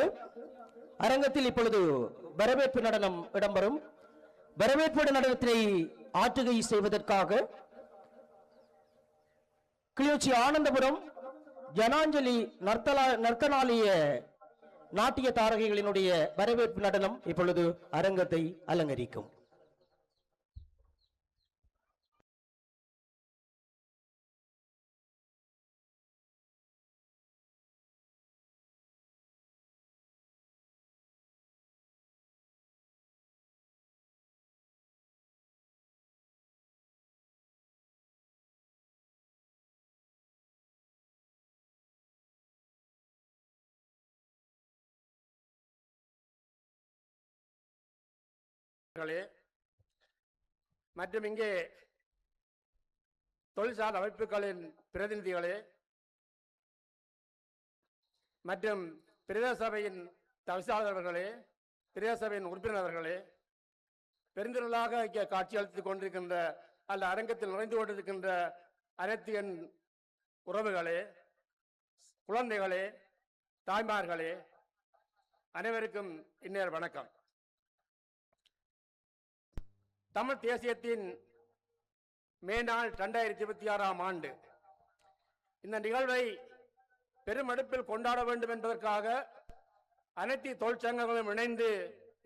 அரங்கத்தில் இப்பொழுது வரவேற்பு நடனம் இடம்பெறும். வரவேற்பு நடனத்தினை ஆற்றுகை செய்வதற்காக கிளிநொச்சி ஆனந்தபுரம் ஜனாஞ்சலி நர்த்தனாலய நாட்டிய தாரகைகளினுடைய வரவேற்பு நடனம் இப்பொழுது அரங்கத்தை அலங்கரிக்கும். மற்றும் இங்கே தொழிற்சார் அமைப்புகளின் பிரதிநிதிகளே மற்றும் பிரதேச சபையின் தவிசாளர்களே, பிரதேச சபையின் உறுப்பினர்களே, பெருந்திரளாக இங்கே காட்சியளித்துக் கொண்டிருக்கின்ற அல்ல அரங்கத்தில் நுழைந்து கொண்டிருக்கின்ற அனைத்து என் உறவுகளே, குழந்தைகளே, தாய்மார்களே, அனைவருக்கும் இந்நேர வணக்கம். தமிழ் தேசியத்தின் மேனாள் 2026 ஆண்டு இந்த நிகழ்வை பெருமெடுப்பில் கொண்டாட வேண்டும் என்பதற்காக அனைத்து தொழிற்சங்கங்களும் இணைந்து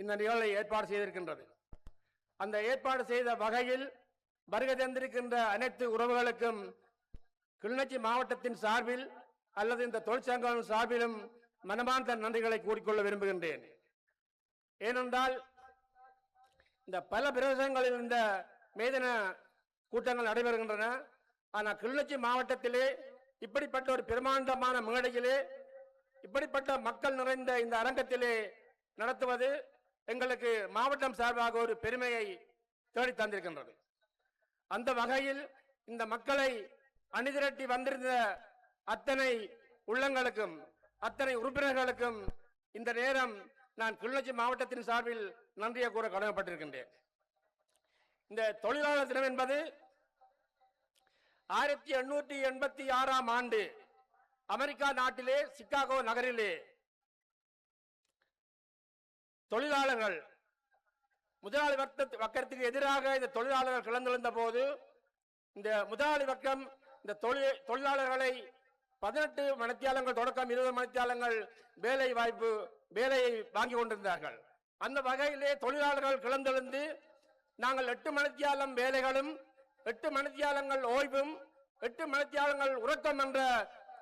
இந்த நிகழ்வை ஏற்பாடு செய்திருக்கின்றது. அந்த ஏற்பாடு செய்த வகையில் வருகை தந்திருக்கின்ற அனைத்து உறவுகளுக்கும் கிளிநொச்சி மாவட்டத்தின் சார்பில் அல்லது இந்த தொழிற்சங்கங்களின் சார்பிலும் மனமார்ந்த நன்றிகளை கூறிக்கொள்ள விரும்புகின்றேன். ஏனென்றால் இந்த பல பிரதேசங்களில் இந்த மேதன கூட்டங்கள் நடைபெறுகின்றன. ஆனால் கிளிநொச்சி மாவட்டத்திலே இப்படிப்பட்ட ஒரு பிரமாண்டமான மேடையிலே இப்படிப்பட்ட மக்கள் நிறைந்த இந்த அரங்கத்திலே நடத்துவது எங்களுக்கு மாவட்டம் சார்பாக ஒரு பெருமையை தேடி தந்திருக்கின்றது. அந்த வகையில் இந்த மக்களை அணிதிரட்டி வந்திருந்த அத்தனை உள்ளங்களுக்கும் அத்தனை உறுப்பினர்களுக்கும் இந்த நேரம் நான் கிளிநொச்சி மாவட்டத்தின் சார்பில் நன்றியை கூற கடமைப்பட்டிருக்கின்றேன். இந்த தொழிலாளர் தினம் என்பது 1886 ஆண்டு அமெரிக்கா நாட்டிலே சிகாகோ நகரிலே தொழிலாளர்கள் முதலாளி வர்க்கத்துக்கு எதிராக இந்த தொழிலாளர்கள் கிளர்ந்தெழுந்த போது இந்த முதலாளி வர்க்கம் இந்த தொழிலாளர்களை 18 மணித்தியாலங்கள் தொடக்கம் 20 மணித்தியாலங்கள் வேலையை வாங்கி கொண்டிருந்தார்கள். அந்த வகையிலே தொழிலாளர்கள் கிளர்ந்தெழுந்து நாங்கள் 8 மணித்தியாலம் வேலைகளும் 8 மணித்தியாலங்கள் ஓய்வும் 8 மணித்தியாலங்கள் உறக்கம் என்ற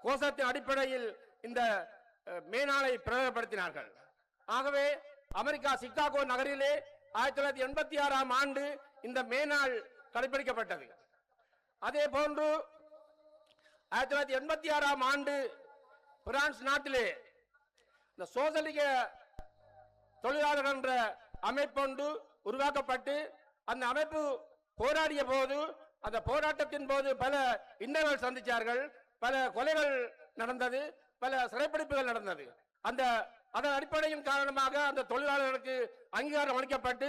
கோஷத்தின் அடிப்படையில் இந்த மேனாளை பிரகடனப்படுத்தினார்கள். ஆகவே அமெரிக்கா சிகாகோ நகரிலே 1986 ஆண்டு இந்த மேனாள் கடைபிடிக்கப்பட்டது. அதே போன்று 1986 ஆண்டு பிரான்ஸ் நாட்டிலே இந்த சோசலிக தொழிலாளர்கள் என்ற அமைப்பொன்று உருவாக்கப்பட்டு அந்த அமைப்பு போராடிய போது அந்த போராட்டத்தின் போது பல இன்னல்கள் சந்தித்தார்கள், பல கொலைகள் நடந்தது, பல சிறைப்பிடிப்புகள் நடந்தது. அதன் அடிப்படையின் காரணமாக அந்த தொழிலாளர்களுக்கு அங்கீகாரம் அளிக்கப்பட்டு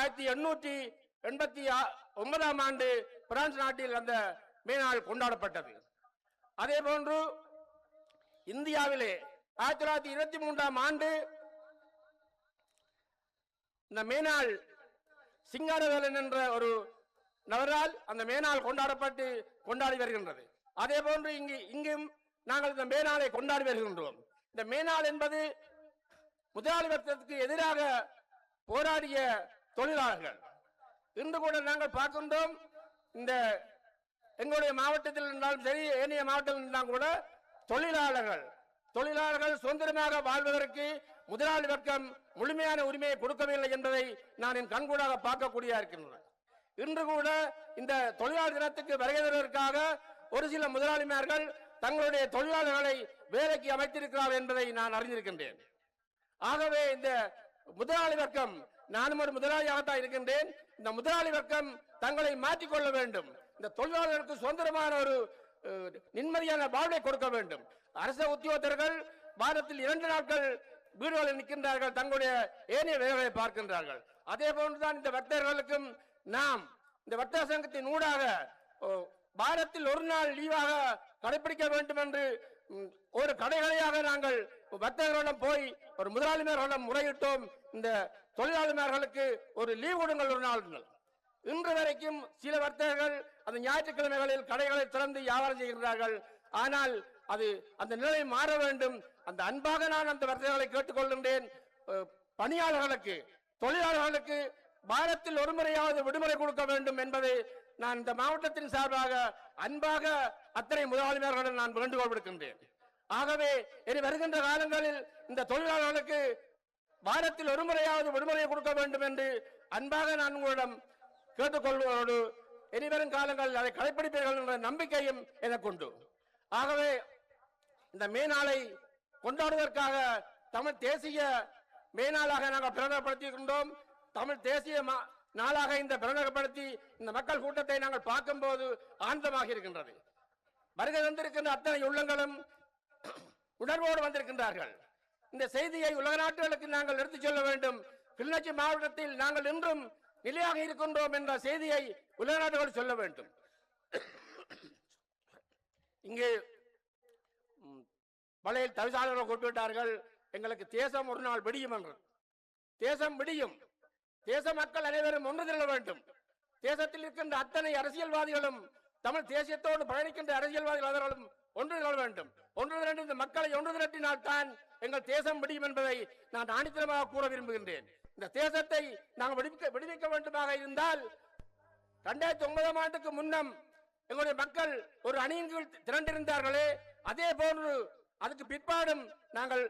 1889 ஆண்டு பிரான்ஸ் நாட்டில் அந்த மேனாள் கொண்டாடப்பட்டது. அதே போன்று இந்தியாவிலே 1923 ஆண்டு இந்த மேனாள் சிங்காரவேலன் என்ற ஒரு நபரால் அந்த மேனாள் கொண்டாடி வருகின்றது. அதே போன்று இங்கும் நாங்கள் இந்த மேனாளை கொண்டாடி வருகின்றோம். இந்த மேனாள் என்பது முதலாளி வர்க்கத்துக்கு எதிராக போராடிய தொழிலாளர்கள். இன்று கூட நாங்கள் பார்க்கின்றோம், இந்த எங்களுடைய மாவட்டத்தில் இருந்தாலும் சரி ஏனைய மாவட்டத்தில் இருந்தாலும் கூட தொழிலாளர்கள் சுதந்திரமாக வாழ்வதற்கு முதலாளி வர்க்கம் முழுமையான உரிமையை கொடுக்கவில்லை என்பதை நான் என் கண்கூடாக பார்க்கக்கூடிய இருக்கின்றன. இன்று கூட இந்த தொழிலாளர் தினத்துக்கு வருகை தருவதற்காக ஒரு சில முதலாளிமார்கள் தங்களுடைய தொழிலாளர்களை வேலைக்கு அமைத்திருக்கிறார்கள் என்பதை நான் அறிந்திருக்கின்றேன். ஆகவே இந்த முதலாளி வர்க்கம், நானும் ஒரு முதலாளியாகத்தான் இருக்கின்றேன், இந்த முதலாளி வர்க்கம் தங்களை மாற்றிக்கொள்ள வேண்டும். இந்த தொழிலாளர்களுக்கு சுதந்திரமான ஒரு நிம்மதியான வாழ்வை கொடுக்க வேண்டும். அரசு உத்தியோகத்தர்கள் வாரத்தில் 2 நாட்கள் வீடுகளில் நிற்கின்றார்கள், தங்களுடைய ஏனைய வேலைகளை பார்க்கின்றார்கள். அதே போன்றுதான் இந்த வர்த்தகர்களுக்கும் நாம் இந்த வர்த்தக சங்கத்தின் ஊடாக வாரத்தில் ஒரு நாள் லீவாக கடைபிடிக்க வேண்டும் என்று ஒரு கடைகளையாக நாங்கள் வர்த்தகர்களிடம் போய் ஒரு முதலாளிமார்களிடம் முறையிட்டோம். இந்த தொழிலாளர்களுக்கு ஒரு லீவ் கொடுங்கள், ஒரு நாள். இன்று வரைக்கும் சில வர்த்தகர்கள் அந்த ஞாயிற்றுக்கிழமைகளில் கடைகளை திறந்து வியாபாரம் செய்கிறார்கள். ஆனால் அது அந்த நிலை மாற வேண்டும். அந்த அன்பாக நான் அந்த வர்த்தகர்களை கேட்டுக்கொள்கின்றேன். பணியாளர்களுக்கு, தொழிலாளர்களுக்கு வாரத்தில் ஒரு முறையாவது விடுமுறை கொடுக்க வேண்டும் என்பதை நான் இந்த மாவட்டத்தின் சார்பாக அன்பாக அத்தனை முதலாளிமார்களிடம் நான் வேண்டுகோள் விடுக்கின்றேன். ஆகவே இனி வருகின்ற காலங்களில் இந்த தொழிலாளர்களுக்கு வாரத்தில் ஒரு முறையாவது விடுமுறை கொடுக்க வேண்டும் என்று அன்பாக நான் உங்களிடம் கேட்டுக்கொள்வதோடு இனிவரும் காலங்களில் அதை கடைபிடிப்பீர்கள் என்ற நம்பிக்கையும் எனக்கு உண்டு. ஆகவே இந்த மே நாளை கொண்டாடுவதற்காக தமிழ் தேசிய மே நாளாக நாங்கள் பிரகடனப்படுத்தியிருக்கின்றோம். தமிழ் தேசிய நாளாக இந்த பிரகடனப்படுத்தி இந்த மக்கள் கூட்டத்தை நாங்கள் பார்க்கும் போது ஆனந்தமாக இருக்கின்றது. வருகை வந்திருக்கின்ற அத்தனை உள்ளங்களும் உணர்வோடு வந்திருக்கின்றார்கள். இந்த செய்தியை உலக நாடுகளுக்கு நாங்கள் எடுத்துச் சொல்ல வேண்டும். கிளிநொச்சி மாவட்டத்தில் நாங்கள் இன்றும் நிலையாக இருக்கின்றோம் என்ற செய்தியை உலக நாடுகள் சொல்ல வேண்டும். இங்கே பழைய தவிசாளர்கள் குறிப்பிட்டார்கள், எங்களுக்கு தேசம் ஒரு நாள் விடியும் என்று. தேசம் விடியும். தேச மக்கள் அனைவரும் ஒன்று திரள வேண்டும். தேசத்தில் இருக்கின்ற அத்தனை அரசியல்வாதிகளும், தமிழ் தேசியத்தோடு பயணிக்கின்ற அரசியல்வாதிகள் அவர்களும் ஒன்று திரள வேண்டும். ஒன்று திரண்டு இந்த மக்களை ஒன்று திரட்டினால் தான் எங்கள் தேசம் விடியும் என்பதை நான் ஆணித்தரமாக கூற விரும்புகின்றேன். இந்த தேசத்தை நாங்கள் விடுவிக்க வேண்டுமாக இருந்தால் 2009 ஆண்டுக்கு முன்னம் எங்களுடைய மக்கள் ஒரு அணியின் கீழ் திரண்டிருந்தார்களே, அதே போன்று அதுக்கு பிற்பாடும் நாங்கள்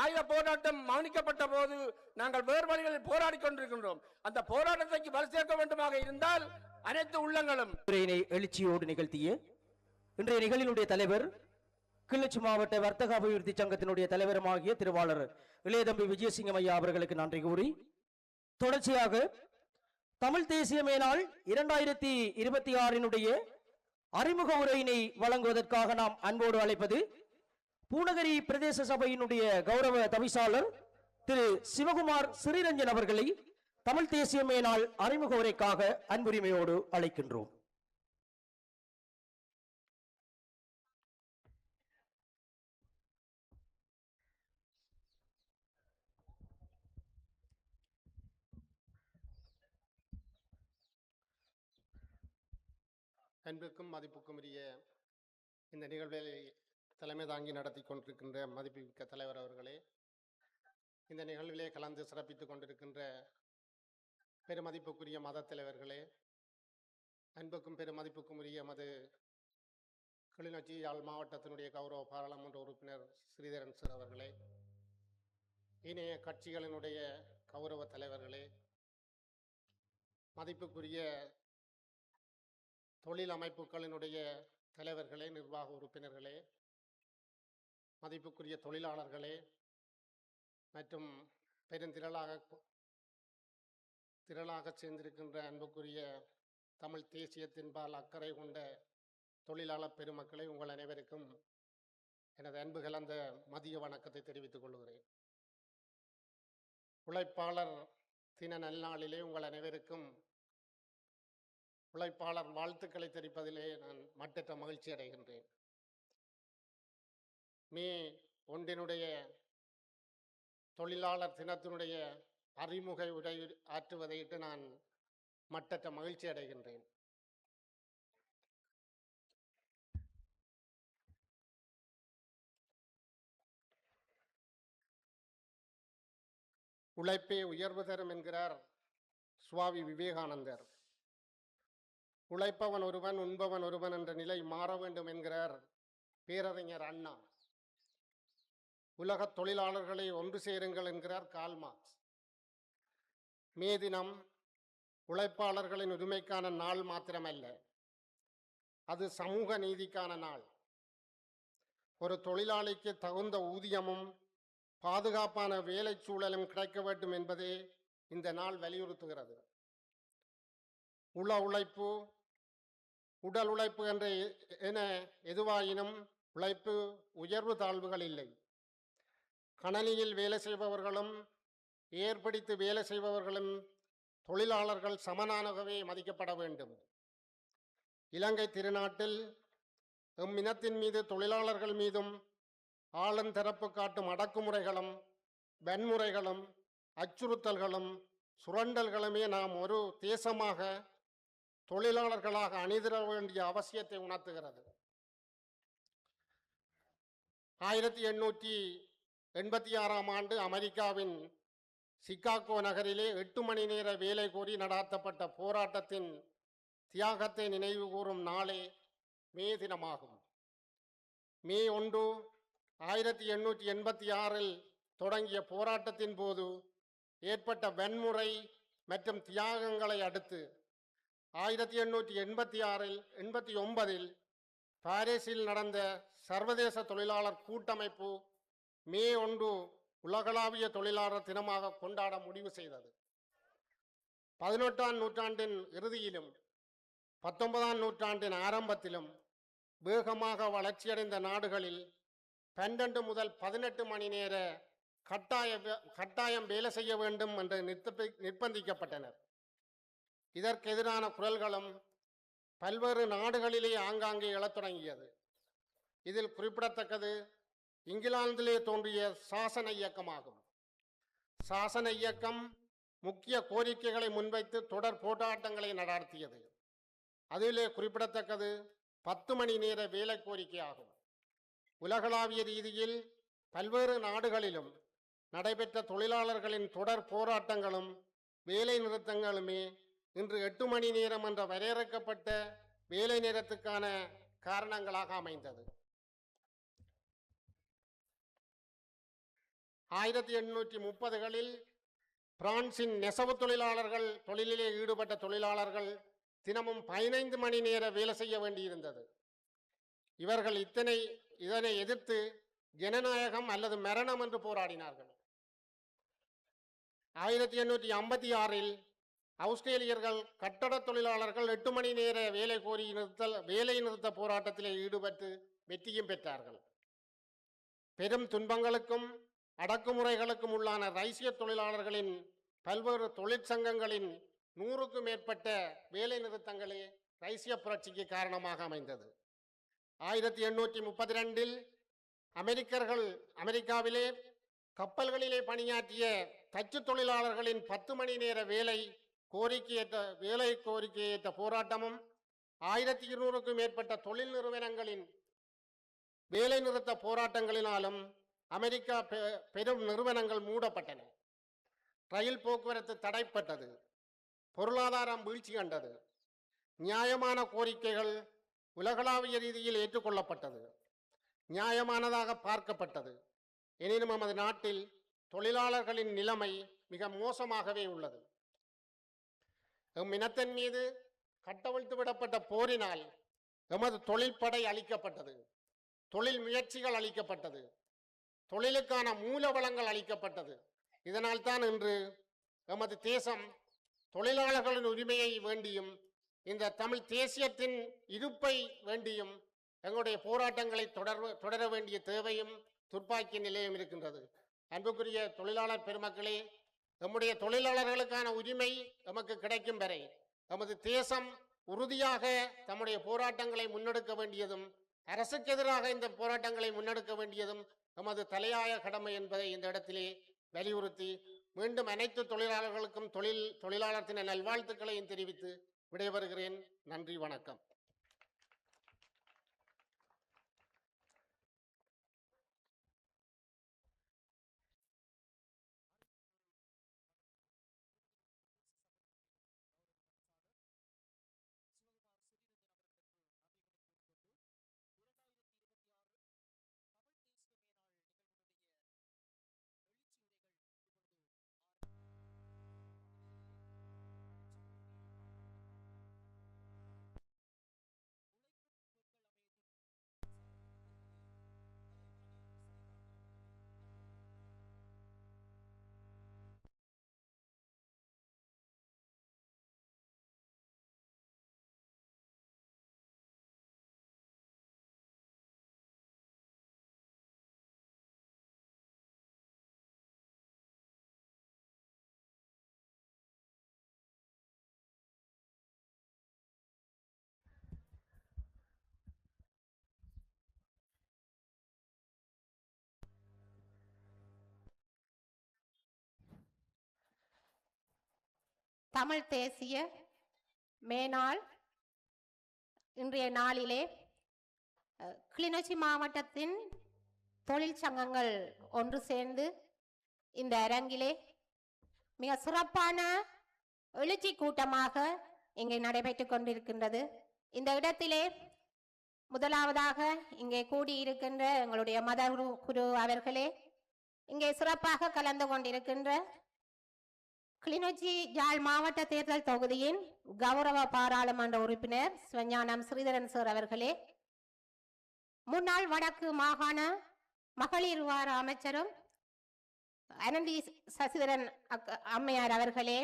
ஆயுத போராட்டம் மௌனிக்கப்பட்ட போது நாங்கள் வேறு வழிகளில் போராடி கொண்டிருக்கின்றோம். அந்த போராட்டத்தை வலு சேர்க்க வேண்டுமாக இருந்தால் அனைத்து உள்ளங்களும் எழுச்சியோடு நிகழ்த்திய இன்றைய நிகழ்ச்சியினுடைய தலைவர், கிளிநொச்சி மாவட்ட வர்த்தக அபிவிருத்தி சங்கத்தினுடைய தலைவருமாகிய திருவாளர் இளையதம்பி விஜயசிங்கம் ஐயா அவர்களுக்கு நன்றி கூறி, தொடர்ச்சியாக தமிழ் தேசிய மேனாள் 2026 அறிமுக உரையினை வழங்குவதற்காக நாம் அன்போடு அழைப்பது பூநகரி பிரதேச சபையினுடைய கௌரவ தவிசாளர் திரு சிவகுமார் ஸ்ரீரஞ்சன் அவர்களை தமிழ் தேசிய மேனாள் அறிமுக உரைக்காக அன்புரிமையோடு அழைக்கின்றோம். அன்புக்கும் மதிப்புக்கும் உரிய இந்த நிகழ்வை தலைமை தாங்கி நடத்தி கொண்டிருக்கின்ற மதிப்புமிக்க தலைவர் அவர்களே, இந்த நிகழ்விலே கலந்து சிறப்பித்துக் கொண்டிருக்கின்ற பெருமதிப்புக்குரிய மத தலைவர்களே, அன்புக்கும் பெருமதிப்புக்கும் உரிய மது கிளிநொச்சி யாழ் மாவட்டத்தினுடைய கௌரவ பாராளுமன்ற உறுப்பினர் ஸ்ரீதரன் சார் அவர்களே, இணைய கட்சிகளினுடைய கௌரவ தலைவர்களே, மதிப்புக்குரிய தொழில் அமைப்புகளினுடைய தலைவர்களே, நிர்வாக உறுப்பினர்களே, மதிப்புக்குரிய தொழிலாளர்களே மற்றும் திரளாக சேர்ந்திருக்கின்ற அன்புக்குரிய தமிழ் தேசியத்தின்பால் அக்கறை கொண்ட தொழிலாளர் பெருமக்களை, உங்கள் அனைவருக்கும் எனது அன்பு கலந்த மதிய வணக்கத்தை தெரிவித்துக் கொள்கிறேன். உழைப்பாளர் தின நல்நாளிலே உங்கள் அனைவருக்கும் உழைப்பாளர் வாழ்த்துக்களை தெரிவிப்பதிலே நான் மட்டற்ற மகிழ்ச்சி அடைகின்றேன். மே 1 தொழிலாளர் தினத்தினுடைய அறிமுக உரை ஆற்றுவதையிட்டு நான் மட்டற்ற மகிழ்ச்சி அடைகின்றேன். உழைப்பே உயர்வு தரும் என்கிறார் சுவாமி விவேகானந்தர். உழைப்பவன் ஒருவன், உண்பவன் ஒருவன் என்ற நிலை மாற வேண்டும் என்கிறார் பேரறிஞர் அண்ணா. உலக தொழிலாளர்களை ஒன்று சேருங்கள் என்கிறார் கார்ல் மார்க்ஸ். மே தினம் உழைப்பாளர்களின் உரிமைக்கான நாள் மாத்திரமல்ல, அது சமூக நீதிக்கான நாள். ஒரு தொழிலாளிக்கு தகுந்த ஊதியமும் பாதுகாப்பான வேலை சூழலும் கிடைக்க வேண்டும் என்பதே இந்த நாள் வலியுறுத்துகிறது. உழைப்பு, உடல் உழைப்பு என எதுவாயினும் உழைப்பு உயர்வு தாழ்வுகள் இல்லை. கணனியில் வேலை செய்பவர்களும் ஏற்படுத்தி வேலை செய்பவர்களும் தொழிலாளர்கள் சமனாகவே மதிக்கப்பட வேண்டும். இலங்கை திருநாட்டில் எம் இனத்தின் மீது தொழிலாளர்கள் மீதும் ஆளுந்தரப்பு காட்டும் அடக்குமுறைகளும் வன்முறைகளும் அச்சுறுத்தல்களும் சுரண்டல்களுமே நாம் ஒரு தேசமாக தொழிலாளர்களாக அணிதிர வேண்டிய அவசியத்தை உணர்த்துகிறது. 1886 ஆண்டு அமெரிக்காவின் சிகாகோ நகரிலே 8 மணி நேர வேலை கோரி நடாத்தப்பட்ட போராட்டத்தின் தியாகத்தை நினைவு கூறும் நாளே மே தினமாகும். மே 1, 1886 தொடங்கிய போராட்டத்தின் போது ஏற்பட்ட வன்முறை மற்றும் தியாகங்களை அடுத்து 1889 பாரிஸில் நடந்த சர்வதேச தொழிலாளர் கூட்டமைப்பு மே 1 உலகளாவிய தொழிலாளர் தினமாக கொண்டாட முடிவு செய்தது. 18ஆம் நூற்றாண்டின் இறுதியிலும் 19ஆம் நூற்றாண்டின் ஆரம்பத்திலும் வேகமாக வளர்ச்சியடைந்த நாடுகளில் 12 முதல் 18 மணி நேர கட்டாயம் வேலை செய்ய வேண்டும் என்று நிர்பந்திக்கப்பட்டனர். இதற்கு எதிரான குரல்களும் பல்வேறு நாடுகளிலே ஆங்காங்கே எழத் தொடங்கியது. இதில் குறிப்பிடத்தக்கது இங்கிலாந்திலே தோன்றிய சாசன இயக்கமாகும். சாசன இயக்கம் முக்கிய கோரிக்கைகளை முன்வைத்து தொடர் போராட்டங்களை நடாத்தியது. அதிலே குறிப்பிடத்தக்கது 10 மணி நேர வேலை கோரிக்கையாகும். உலகளாவிய ரீதியில் பல்வேறு நாடுகளிலும் நடைபெற்ற தொழிலாளர்களின் தொடர் போராட்டங்களும் வேலை நிறுத்தங்களுமே இன்று 8 மணி நேரம் என்ற வரையறுக்கப்பட்ட வேலை நேரத்துக்கான காரணங்களாக அமைந்தது. 1830களில் பிரான்சின் நெசவு தொழிலாளர்கள் தொழிலிலே ஈடுபட்ட தொழிலாளர்கள் தினமும் 15 மணி நேர வேலை செய்ய வேண்டியிருந்தது. இவர்கள் இதனை எதிர்த்து ஜனநாயகம் அல்லது மரணம் என்று போராடினார்கள். 1856 ஆஸ்திரேலியர்கள் கட்டட தொழிலாளர்கள் 8 மணி நேர வேலை கோரி வேலை நிறுத்த போராட்டத்திலே ஈடுபட்டு வெற்றியும் பெற்றார்கள். பெரும் துன்பங்களுக்கும் அடக்குமுறைகளுக்கும் உள்ளான ரைசிய தொழிலாளர்களின் பல்வேறு தொழிற்சங்கங்களின் 100க்கும் மேற்பட்ட வேலை நிறுத்தங்களே ரைசிய புரட்சிக்கு காரணமாக அமைந்தது. 1832 அமெரிக்காவிலே கப்பல்களிலே பணியாற்றிய தச்சு தொழிலாளர்களின் 10 மணி நேர வேலை கோரிக்கையேற்ற போராட்டமும் 1200க்கும் மேற்பட்ட தொழில் நிறுவனங்களின் வேலை நிறுத்த போராட்டங்களினாலும் அமெரிக்கா பெரும் நிறுவனங்கள் மூடப்பட்டன. ரயில் போக்குவரத்து தடைப்பட்டது. பொருளாதாரம் வீழ்ச்சி கண்டது. நியாயமான கோரிக்கைகள் உலகளாவிய ரீதியில் ஏற்றுக்கொள்ளப்பட்டது, நியாயமானதாக பார்க்கப்பட்டது. எனினும் நமது நாட்டில் தொழிலாளர்களின் நிலைமை மிக மோசமாகவே உள்ளது. எம் இனத்தின் மீது கட்டவிழ்த்து விடப்பட்ட போரினால் எமது தொழிற்படை அளிக்கப்பட்டது, தொழில் முயற்சிகள் அளிக்கப்பட்டது, தொழிலுக்கான மூல வளங்கள் அளிக்கப்பட்டது. இதனால் தான் இன்று எமது தேசம் தொழிலாளர்களின் உரிமையை வேண்டியும் இந்த தமிழ் தேசியத்தின் இருப்பை வேண்டியும் எங்களுடைய போராட்டங்களை தொடர வேண்டிய தேவையும் துர்ப்பாக்கிய நிலையும் இருக்கின்றது. அன்புக்குரிய தொழிலாளர் பெருமக்களே, நம்முடைய தொழிலாளர்களுக்கான உரிமை நமக்கு கிடைக்கும் வரை நமது தேசம் உறுதியாக தம்முடைய போராட்டங்களை முன்னெடுக்க வேண்டியதும் அரசுக்கு எதிராக இந்த போராட்டங்களை முன்னெடுக்க வேண்டியதும் நமது தலையாய கடமை என்பதை இந்த இடத்திலே வலியுறுத்தி மீண்டும் அனைத்து தொழிலாளர்களுக்கும் தொழிலாளர் தின நல்வாழ்த்துக்களையும் தெரிவித்து விடைபெறுகிறேன். நன்றி, வணக்கம். தமிழ் தேசிய மேனாள் இன்றைய நாளிலே கிளிநொச்சி மாவட்டத்தின் தொழிற்சங்கங்கள் ஒன்று சேர்ந்து இந்த அரங்கிலே மிக சிறப்பான எழுச்சி கூட்டமாக இங்கே நடைபெற்றுக் கொண்டிருக்கின்றது. இந்த இடத்திலே முதலாவதாக இங்கே கூடியிருக்கின்ற எங்களுடைய மத குரு அவர்களே, இங்கே சிறப்பாக கலந்து கொண்டிருக்கின்ற கிளிநொச்சி யாழ் மாவட்ட தேர்தல் தொகுதியின் கௌரவ பாராளுமன்ற உறுப்பினர் சிவஞானம் ஸ்ரீதரன் சார் அவர்களே, முன்னாள் வடக்கு மாகாண மகளிர் வார அமைச்சரும் அனந்தி சசிதரன் அம்மையார் அவர்களே,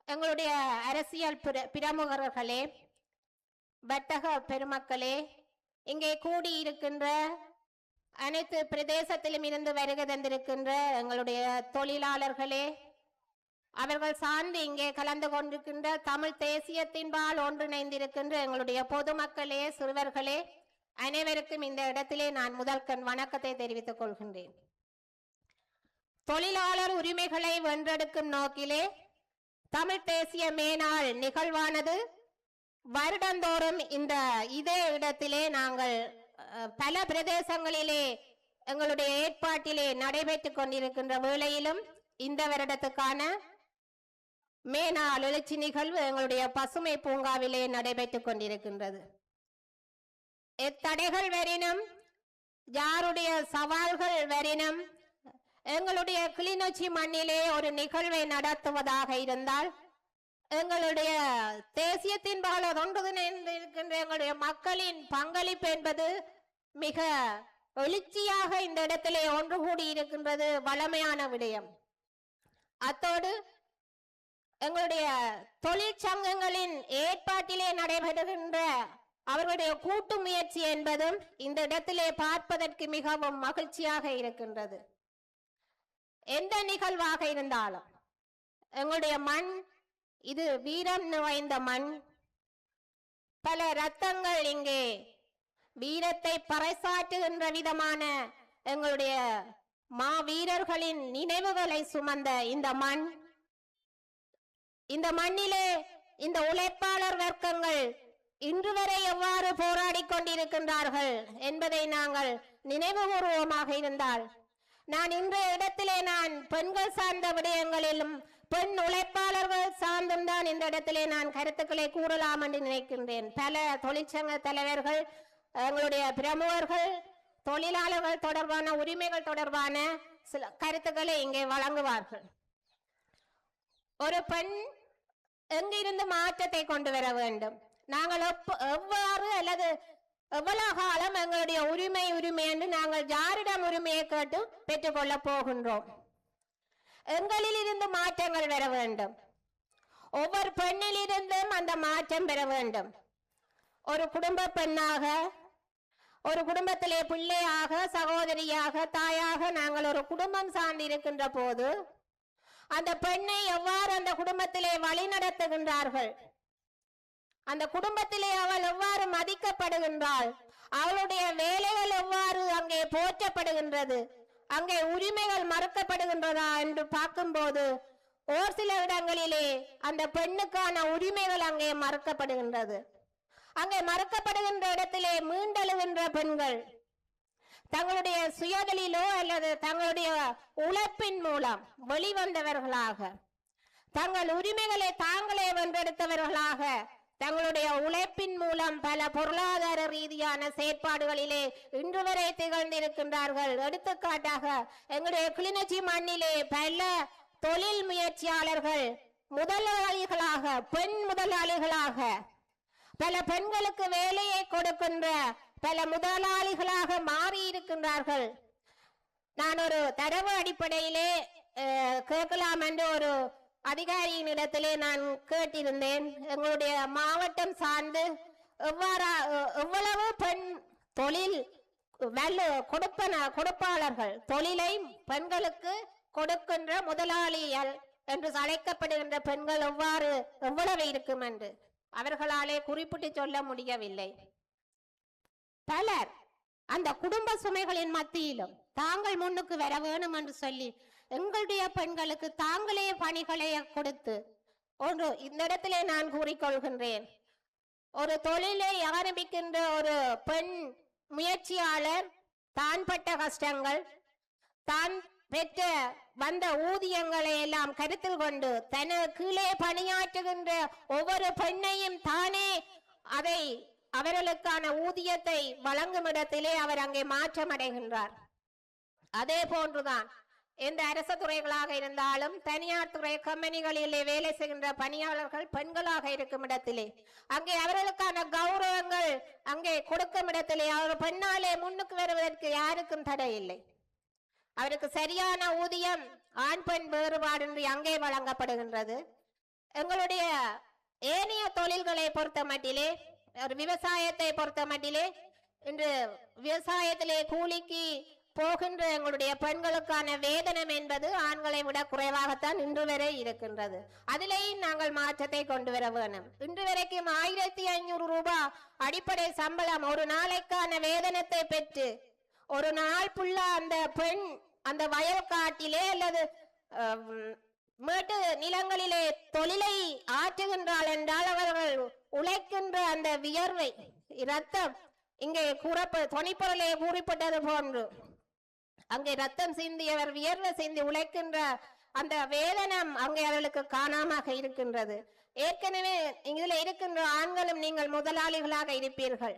எங்களுடைய அரசியல் பிரமுகர்களே, வர்த்தக பெருமக்களே, இங்கே கூடியிருக்கின்ற அனைத்து பிரதேசத்திலும் இருந்து வருகை தந்திருக்கின்ற எங்களுடைய தொழிலாளர்களே, அவர்கள் சார்ந்து இங்கே கலந்து கொண்டிருக்கின்ற தமிழ் தேசியத்தின்பால் ஒன்றிணைந்திருக்கின்ற எங்களுடைய பொதுமக்களே, சிறுவர்களே, அனைவருக்கும் இந்த இடத்திலே நான் முதற்கண் வணக்கத்தை தெரிவித்துக் கொள்கின்றேன். தொழிலாளர் உரிமைகளை வென்றெடுக்கும் நோக்கிலே தமிழ் தேசிய மேனாள் நிகழ்வானது வருடந்தோறும் இதே இடத்திலே நாங்கள் பல பிரதேசங்களிலே எங்களுடைய ஏற்பாட்டிலே நடைபெற்றுக் கொண்டிருக்கின்ற வேளையிலும் இந்த வருடத்துக்கான மேனாள் எழுச்சி நிகழ்வு எங்களுடைய பசுமை பூங்காவிலே நடைபெற்றுக் கொண்டிருக்கின்றது. எத்தடைகள் வரினும் யாருடைய சவால்கள் வரினும் எங்களுடைய கிளிநொச்சி மண்ணிலே ஒரு நிகழ்வை நடத்துவதாக இருந்தால் எங்களுடைய தேசியத்தின் பால் ஒன்றிணைந்திருக்கின்ற எங்களுடைய மக்களின் பங்களிப்பு என்பது மிக எழுச்சியாக இந்த இடத்திலே ஒன்று கூடி இருக்கின்றது வளமையான விடயம். அத்தோடு எங்களுடைய தொழிற்சங்கங்களின் ஏற்பாட்டிலே நடைபெறுகின்ற அவர்களுடைய கூட்டு முயற்சி என்பதும் இந்த இடத்திலே பார்ப்பதற்கு மிகவும் மகிழ்ச்சியாக இருக்கின்றது. எந்த நிகழ்வாக இருந்தாலும் எங்களுடைய மண் இது வீரம் நிறைந்த மண். பல ரத்தங்கள் இங்கே வீரத்தை பறைசாற்றுகின்ற விதமான எங்களுடைய மாவீரர்களின் நினைவுகளை சுமந்த இந்த மண், இந்த மண்ணிலே இந்த உழைப்பாளர் வர்க்கங்கள் இன்று வரை எவ்வாறு போராடி கொண்டிருக்கின்றார்கள் என்பதை நாங்கள் நினைவு கூறுவோமாக இருந்தால், நான் இன்றைய இடத்திலே நான் பெண்கள் சார்ந்த விடயங்களிலும் பெண் உழைப்பாளர்கள் சார்ந்தும் தான் இந்த இடத்திலே நான் கருத்துக்களை கூறலாம் என்று நினைக்கின்றேன். பல தொழிற்சங்க தலைவர்கள், எங்களுடைய பிரமுகர்கள், தொழிலாளர்கள் தொடர்பான உரிமைகள் தொடர்பான சில கருத்துக்களை இங்கே வழங்குவார்கள். ஒரு பெண் எங்கிருந்து மாற்றத்தை கொண்டு வர வேண்டும், நாங்கள் எவ்வாறு அல்லது எவ்வளவு காலம் எங்களுடைய உரிமை என்று நாங்கள் யாரிடம் உரிமையை கேட்டு பெற்றுக்கொள்ள போகின்றோம்? எங்களில் இருந்து மாற்றங்கள் வர வேண்டும். ஒவ்வொரு பெண்ணில் இருந்தும் அந்த மாற்றம் பெற வேண்டும். ஒரு குடும்ப பெண்ணாக, ஒரு குடும்பத்திலே பிள்ளையாக, சகோதரியாக, தாயாக நாங்கள் ஒரு குடும்பம் சார்ந்திருக்கின்ற போது அந்த பெண்ணை எவ்வாறு அந்த குடும்பத்திலே வழி நடத்துகின்றார்கள், அந்த குடும்பத்திலே அவள் எவ்வாறு மதிக்கப்படுகின்றாள், அவளுடைய வேலைகள் எவ்வாறு அங்கே போற்றப்படுகின்றது, அங்கே உரிமைகள் மறுக்கப்படுகின்றதா என்று பார்க்கும்போது ஒரு சில இடங்களிலே அந்த பெண்ணுக்கான உரிமைகள் அங்கே மறுக்கப்படுகின்றது. அங்கே மறுக்கப்படுகின்ற இடத்திலே மீண்டெழுகின்ற பெண்கள் தங்களுடைய சுயதலிலோ அல்லது தங்களுடைய உழைப்பின் மூலம் வெளிவந்தவர்களாக, தங்கள் உரிமைகளை தாங்களே வென்றெடுத்தவர்களாக, தங்களுடைய உழைப்பின் மூலம் பல பொருளாதார ரீதியான செயற்பாடுகளிலே இன்று வரை திகழ்ந்திருக்கின்றார்கள். எடுத்துக்காட்டாக எங்களுடைய கிளிநொச்சி மண்ணிலே பல தொழில் முயற்சியாளர்கள் முதலாளிகளாக, பெண் முதலாளிகளாக, பல பெண்களுக்கு வேலையை கொடுக்கின்ற பல முதலாளிகளாக மாறி இருக்கின்றார்கள். நான் ஒரு தரவு அடிப்படையிலே கேட்கலாம் என்று ஒரு அதிகாரியின் இடத்திலே நான் கேட்டிருந்தேன். எங்களுடைய மாவட்டம் சார்ந்து எவ்வளவு பெண் தொழில் கொடுப்பாளர்கள், தொழிலை பெண்களுக்கு கொடுக்கின்ற முதலாளிகள் என்று அழைக்கப்படுகின்ற பெண்கள் எவ்வளவு இருக்கும் என்று அவர்களாலே குறிப்பிட்டு சொல்ல முடியவில்லை. பலர் அந்த குடும்ப சுமைகளின் மத்தியிலும் தாங்கள் முன்னுக்கு வர வேணும் என்று சொல்லி எங்களுடைய பெண்களுக்கு தாங்களே பணிகளை கொடுத்து ஒன்று இந்த இடத்திலே நான் கூறிக்கொள்கின்றேன். ஒரு தொழிலை ஆரம்பிக்கின்ற ஒரு பெண் முயற்சியாளர் தான் பட்ட கஷ்டங்கள், தான் பெற்ற வந்த ஊதியங்களை எல்லாம் கருத்தில் கொண்டு கீழே பணியாற்றுகின்ற ஒவ்வொரு பெண்ணையும் தானே அதை அவர்களுக்கான ஊதியத்தை வழங்கும் இடத்திலே அவர் அங்கே மாற்றம் அடைகின்றார். அதே போன்றுதான் எந்த அரசு துறைகளாக இருந்தாலும் தனியார் துறை கம்பெனிகளிலே வேலை செய்கின்ற பணியாளர்கள் பெண்களாக இருக்கும் இடத்திலே அங்கே அவர்களுக்கான கௌரவங்கள் அங்கே கொடுக்கும் இடத்திலே அவர் பெண்ணாலே முன்னுக்கு வருவதற்கு யாருக்கும் தடை இல்லை. அவருக்கு சரியான ஊதியம் ஆண் பெண் வேறுபாடின்றி அங்கே வழங்கப்படுகின்றது. எங்களுடைய ஏனைய தொழில்களை பொறுத்த மட்டிலே, ஒரு விவசாயத்தை பொறுத்த மட்டிலே, இன்று விவசாயத்திலே கூலிக்கு போகின்ற எங்களுடைய பெண்களுக்கான வேதனம் என்பது ஆண்களை விட குறைவாகத்தான் இன்று வரை இருக்கின்றது. அதிலேயும் நாங்கள் மாற்றத்தை கொண்டு வர வேண்டும். இன்று வரைக்கும் 1500 ரூபாய் அடிப்படை சம்பளம் ஒரு நாளைக்கான வேதனத்தை பெற்று ஒரு நாள் புள்ளா அந்த பெண் அந்த வயல் காட்டிலே அல்லது மேட்டு நிலங்களிலே தொழிலை ஆற்றுகின்றாள் என்றால் அவர்கள் உழைக்கின்ற அந்த வியர்வை இரத்தம் இங்கே தொனிப்பொருளே கூறப்பட்டது போன்று அங்கே ரத்தம் சிந்தியவர் வியர்வை சிந்தி உழைக்கின்ற அந்த வேதனம் அங்கே அவர்களுக்கு காணாம இருக்கின்றது. ஏற்கனவே இதில் இருக்கின்ற ஆண்களும் நீங்கள் முதலாளிகளாக இருப்பீர்கள்.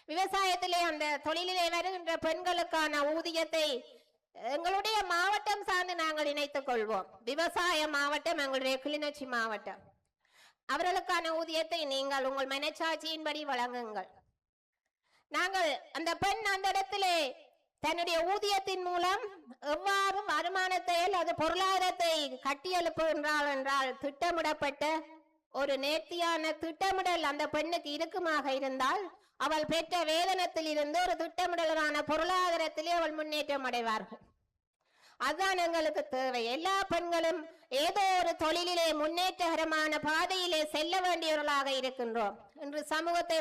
விவசாயத்திலே அந்த தொழிலிலே வருகின்ற பெண்களுக்கான ஊதியத்தை எங்களுடைய மாவட்டம் சார்ந்து நாங்கள் இணைத்துக் கொள்வோம். விவசாய மாவட்டம் எங்களுடைய கிளிநொச்சி மாவட்டம். அவர்களுக்கான ஊதியத்தை நீங்கள் உங்கள் மனச்சாட்சியின்படி வழங்குங்கள். நாங்கள் அந்த பெண் அந்த இடத்திலே தன்னுடைய ஊதியத்தின் மூலம் எவ்வாறு வருமானத்தை அல்லது பொருளாதாரத்தை கட்டியெழுப்புகின்றாள் என்றால் திட்டமிடப்பட்ட ஒரு நேர்த்தியான திட்டமிடல் அந்த பெண்ணுக்கு இருக்குமாக இருந்தால் அவள் பெற்ற வேதனத்தில் இருந்து ஒரு திட்டமிடலான பொருளாதாரத்திலே அவள் முன்னேற்றம் அடைவார்கள். அதுதான் எங்களுக்கு தேவை. எல்லா பெண்களும் ஏதோ ஒரு தொழிலிலே முன்னேற்றகரமான பாதையிலே செல்ல வேண்டியவர்களாக இருக்கின்றோம். இன்று சமூகத்தை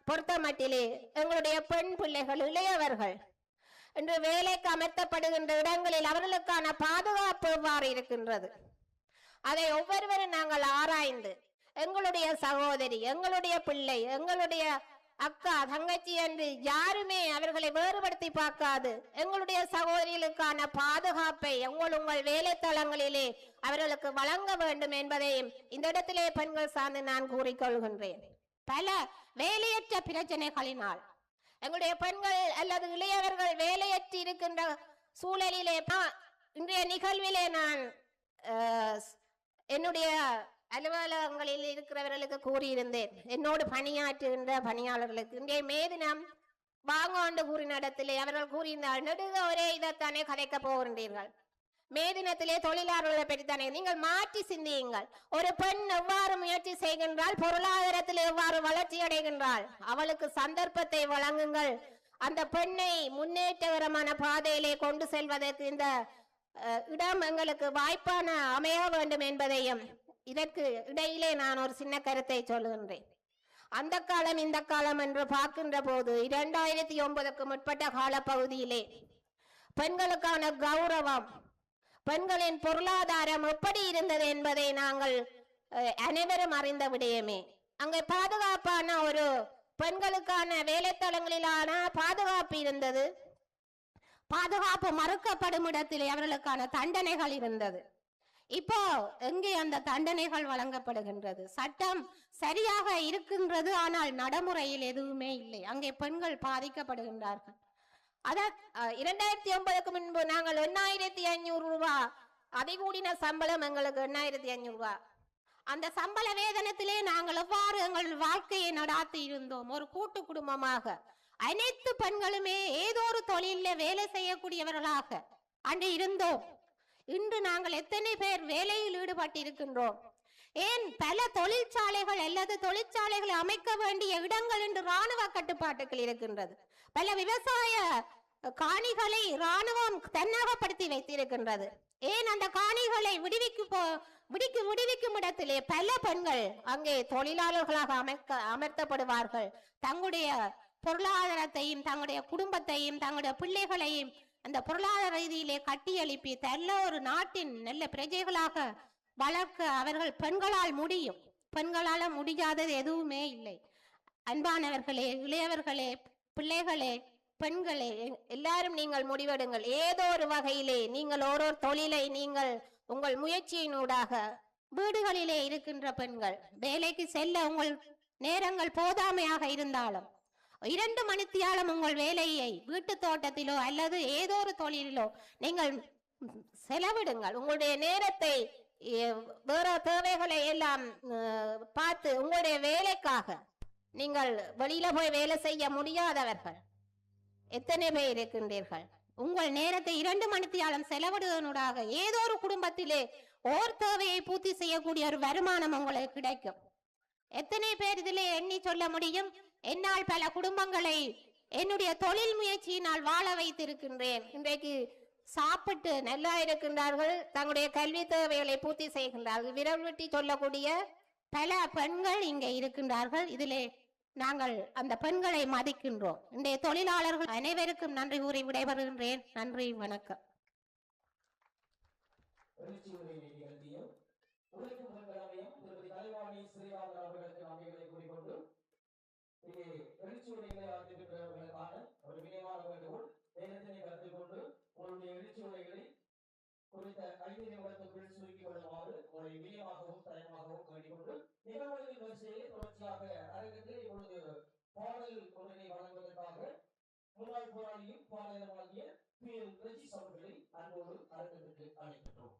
பொறுத்த மட்டிலே எங்களுடைய பெண் பிள்ளைகள் இளையவர்கள் இன்று வேலைக்கு அமர்த்தப்படுகின்ற இடங்களில் அவர்களுக்கான பாதுகாப்பு எவ்வாறு இருக்கின்றது அதை ஒவ்வொருவரும் நாங்கள் ஆராய்ந்து எங்களுடைய சகோதரி, எங்களுடைய பிள்ளை, எங்களுடைய அக்கா, தங்கச்சி என்று யாருமே அவர்களை வேறுபடுத்தி பார்க்காது எங்களுடைய சகோதரிகளுக்கான பாதுகாப்பை உங்கள் வேலை தளங்களிலே அவர்களுக்கு வழங்க வேண்டும் என்பதையும் இந்த இடத்திலே பெண்கள் சார்ந்து நான் கூறிக்கொள்கின்றேன். பல வேலையற்ற பிரச்சனைகளினால் எங்களுடைய பெண்கள் அல்லது இளையவர்கள் வேலையற்று இருக்கின்ற சூழலிலே இன்றைய நிகழ்விலே நான் என்னுடைய அலுவலகங்களில் இருக்கிறவர்களுக்கு கூறியிருந்தேன். என்னோடு பணியாற்றுகின்ற பணியாளர்களுக்கு இன்றைய மேதினம் வாங்கோண்டு கூறின இடத்திலே அவர்கள் கூறியிருந்தால் நெடுக ஒரே இதைத்தானே கதைக்க போகின்றீர்கள். மேதினத்திலே தொழிலாளர்களை பற்றித்தானே நீங்கள் மாற்றி சிந்தியுங்கள். ஒரு பெண் எவ்வாறு முயற்சி செய்கின்றால், பொருளாதாரத்தில் எவ்வாறு வளர்ச்சி அடைகின்றாள், அவளுக்கு சந்தர்ப்பத்தை வழங்குங்கள். அந்த பெண்ணை முன்னேற்றகரமான பாதையிலே கொண்டு செல்வதற்கு இந்த இடம் எங்களுக்கு வாய்ப்பான அமைய வேண்டும் என்பதையும் இதற்கு இடையிலே நான் ஒரு சின்ன கருத்தை சொல்லுகின்றேன். அந்த காலம் இந்த காலம் என்று பார்க்கின்ற போது 2009க்கு முற்பட்ட காலப்பகுதியிலே பெண்களுக்கான கௌரவம், பெண்களின் பொருளாதாரம் எப்படி இருந்தது என்பதை நாங்கள் அனைவரும் அறிந்த விடயமே. அங்கே பாதுகாப்பான ஒரு பெண்களுக்கான வேலைத்தளங்களிலான பாதுகாப்பு இருந்தது. பாதுகாப்பு மறுக்கப்படும் இடத்திலே அவர்களுக்கான தண்டனைகள் இருந்தது. இப்போ எங்கே அந்த தண்டனைகள் வழங்கப்படுகின்றது? சட்டம் சரியாக இருக்கின்றது, ஆனால் நடைமுறையில் எதுவுமே இல்லை. அங்கே பெண்கள் பாதிக்கப்படுகின்றார்கள். அதான் 2009க்கு முன்பு நாங்கள் 8500 ரூபாய் அதிகூடின சம்பளம், எங்களுக்கு 8500 ரூபாய். அந்த சம்பள வேதனத்திலே நாங்கள் எவ்வாறு எங்கள் வாழ்க்கையை நடாத்தி இருந்தோம். ஒரு கூட்டு குடும்பமாக அனைத்து பெண்களுமே ஏதோ ஒரு தொழில வேலை செய்யக்கூடியவர்களாக அன்று இருந்தோம். இன்று நாங்கள் எத்தனை பேர் வேலையில் ஈடுபட்டு இருக்கின்றோம்? ஏன் பல தொழிற்சாலைகள் அல்லது தொழிற்சாலைகளை அமைக்க வேண்டிய இடங்கள் என்று இராணுவ கட்டுப்பாட்டுகள் இருக்கின்றது. பல விவசாய காணிகளை இராணுவம் தன்னகப்படுத்தி வைத்திருக்கின்றது. ஏன் அந்த காணிகளை விடுவிக்கும் இடத்திலே பல பெண்கள் அங்கே தொழிலாளர்களாக அமர்த்தப்படுவார்கள். தங்களுடைய பொருளாதாரத்தையும் தங்களுடைய குடும்பத்தையும் தங்களுடைய பிள்ளைகளையும் அந்த பொருளாதார ரீதியிலே கட்டி எழுப்பி நல்ல ஒரு நாட்டின் நல்ல பிரஜைகளாக வளர்க்க அவர்கள் பெண்களால் முடியும். பெண்களால முடியாதது எதுவுமே இல்லை. அன்பானவர்களே, இளையவர்களே, பிள்ளைகளே, பெண்களே, எல்லாரும் நீங்கள் முடிவெடுங்கள். ஏதோ ஒரு வகையிலே நீங்கள் ஒரு தொழிலை நீங்கள் உங்கள் முயற்சியினூடாக, வீடுகளிலே இருக்கின்ற பெண்கள் வேலைக்கு செல்ல உங்கள் நேரங்கள் போதாமையாக இருந்தாலும் 2 மணித்தியாலம் உங்கள் வேலையை வீட்டு தோட்டத்திலோ அல்லது ஏதோ ஒரு தொழிலிலோ நீங்கள் செலவிடுங்கள். உங்களுடைய நேரத்தை வேற தேவைகளை எல்லாம் பார்த்து உங்களுடைய வேலைக்காக நீங்கள் வெளியில போய் வேலை செய்ய முடியாதவர்கள் எத்தனை பேர் இருக்கின்றீர்கள்? உங்கள் நேரத்தை 2 மணித்தியாலம் செலவிடுவதனூடாக ஏதோ ஒரு குடும்பத்திலே ஓர் தேவையை பூர்த்தி செய்யக்கூடிய ஒரு வருமானம் உங்களுக்கு கிடைக்கும். எத்தனை பேர் இதிலே எண்ணி சொல்ல முடியும்? என்னால் பல குடும்பங்களை என்னுடைய தொழில் முயற்சியினால் வாழ வைத்திருக்கின்றேன். இன்றைக்கு சாப்பிட்டு நல்லா இருக்கின்றார்கள், தங்களுடைய கல்வி தேவைகளை பூர்த்தி செய்கின்றார்கள். விரல் வெட்டி சொல்லக்கூடிய பல பெண்கள் இங்கே இருக்கின்றார்கள். இதிலே நாங்கள் அந்த பெண்களை மதிக்கின்றோம். இன்றைய தொழிலாளர்கள் அனைவருக்கும் நன்றி கூறி விடைபெறுகின்றேன். நன்றி, வணக்கம். குறித்த 5 நிமிடத்துக்குள் சுருக்கி கொள்ளுமாறு உங்களை வினயமாகவும் தயமாகவும் வேண்டிக்கொண்டு நிகழ்வுகளின் வரிசையை தொடர்ச்சியாக அரங்கத்தில் இப்பொழுது பாடல் ஒன்றினை வழங்குவதற்காக முன்னாள் போராளியும் பாடகருமாகிய பி.எல். ரெஜிஸ் அவர்களை அன்போடு அரங்கத்திற்கு அழைக்கின்றோம்.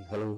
Hello.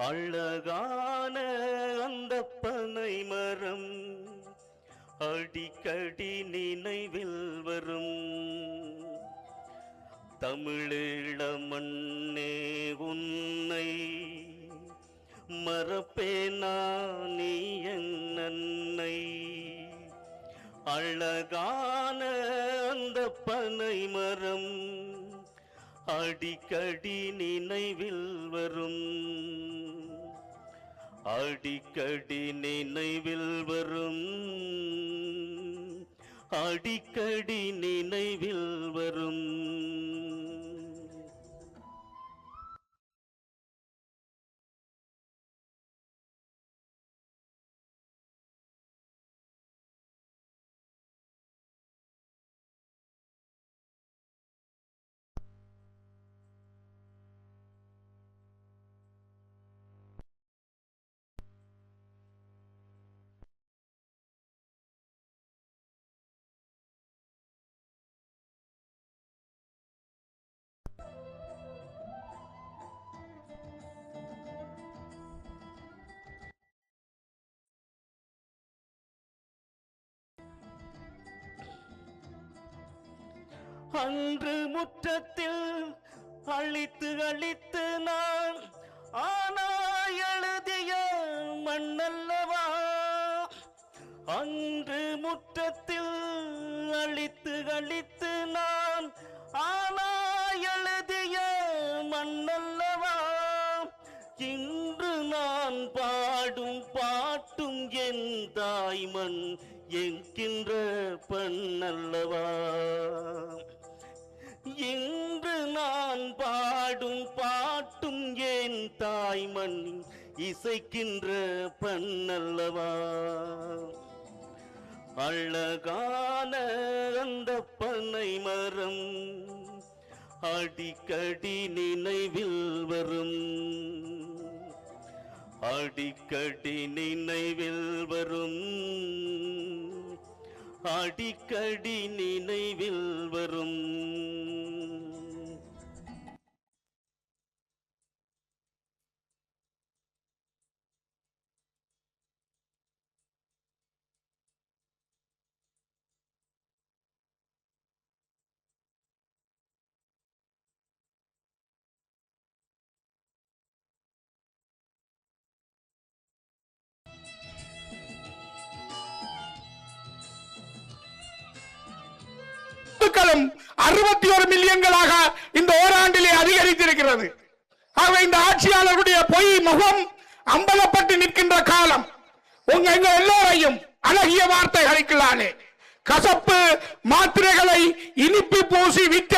அழகான அந்த பனை மரம் அடிக்கடி நினைவில் வரும். தமிழீழ மண்ணே உன்னை மறப்பேனா நீ என் அன்னை. அழகான அந்த பனை மரம் அடிக்கடி நினைவில் வரும். அடிக்கடி நினைவில் வரும். அடிக்கடி நினைவில் வரும். அன்று முற்றத்தில் அழித்து அழித்து நான் ஆனா எழுதிய மண்ணல்லவா. அன்று முற்றத்தில் அழித்து அழித்து நான் ஆனா எழுதிய மண்ணல்லவா, இன்று நான் பாடும் பாட்டும் என் தாய்மண் என்கின்ற பெண்ணல்லவா. இன்று நான் பாடும் பாட்டும் என் தாய்மண் இசைக்கின்ற பெண்ணல்லவா. அழகான அந்த பனை மரம் அடிக்கடி நினைவில் வரும், அடிக்கடி நினைவில் வரும், அடிக்கடி நினைவில் வரும். சொத்துக்களும் 61 மில்லியன்களாக இந்த ஓராண்டிலே அதிகரித்திருக்கிறது. ஆகவே இந்த ஆட்சியாளருடைய பொய் முகம் அம்பலப்பட்டு நிற்கின்ற காலம். உங்க எல்லோரையும் அழகிய வார்த்தைகளுக்குள்ளானே கசப்பு மாத்திரைகளை இனிப்பு பூசி விற்ற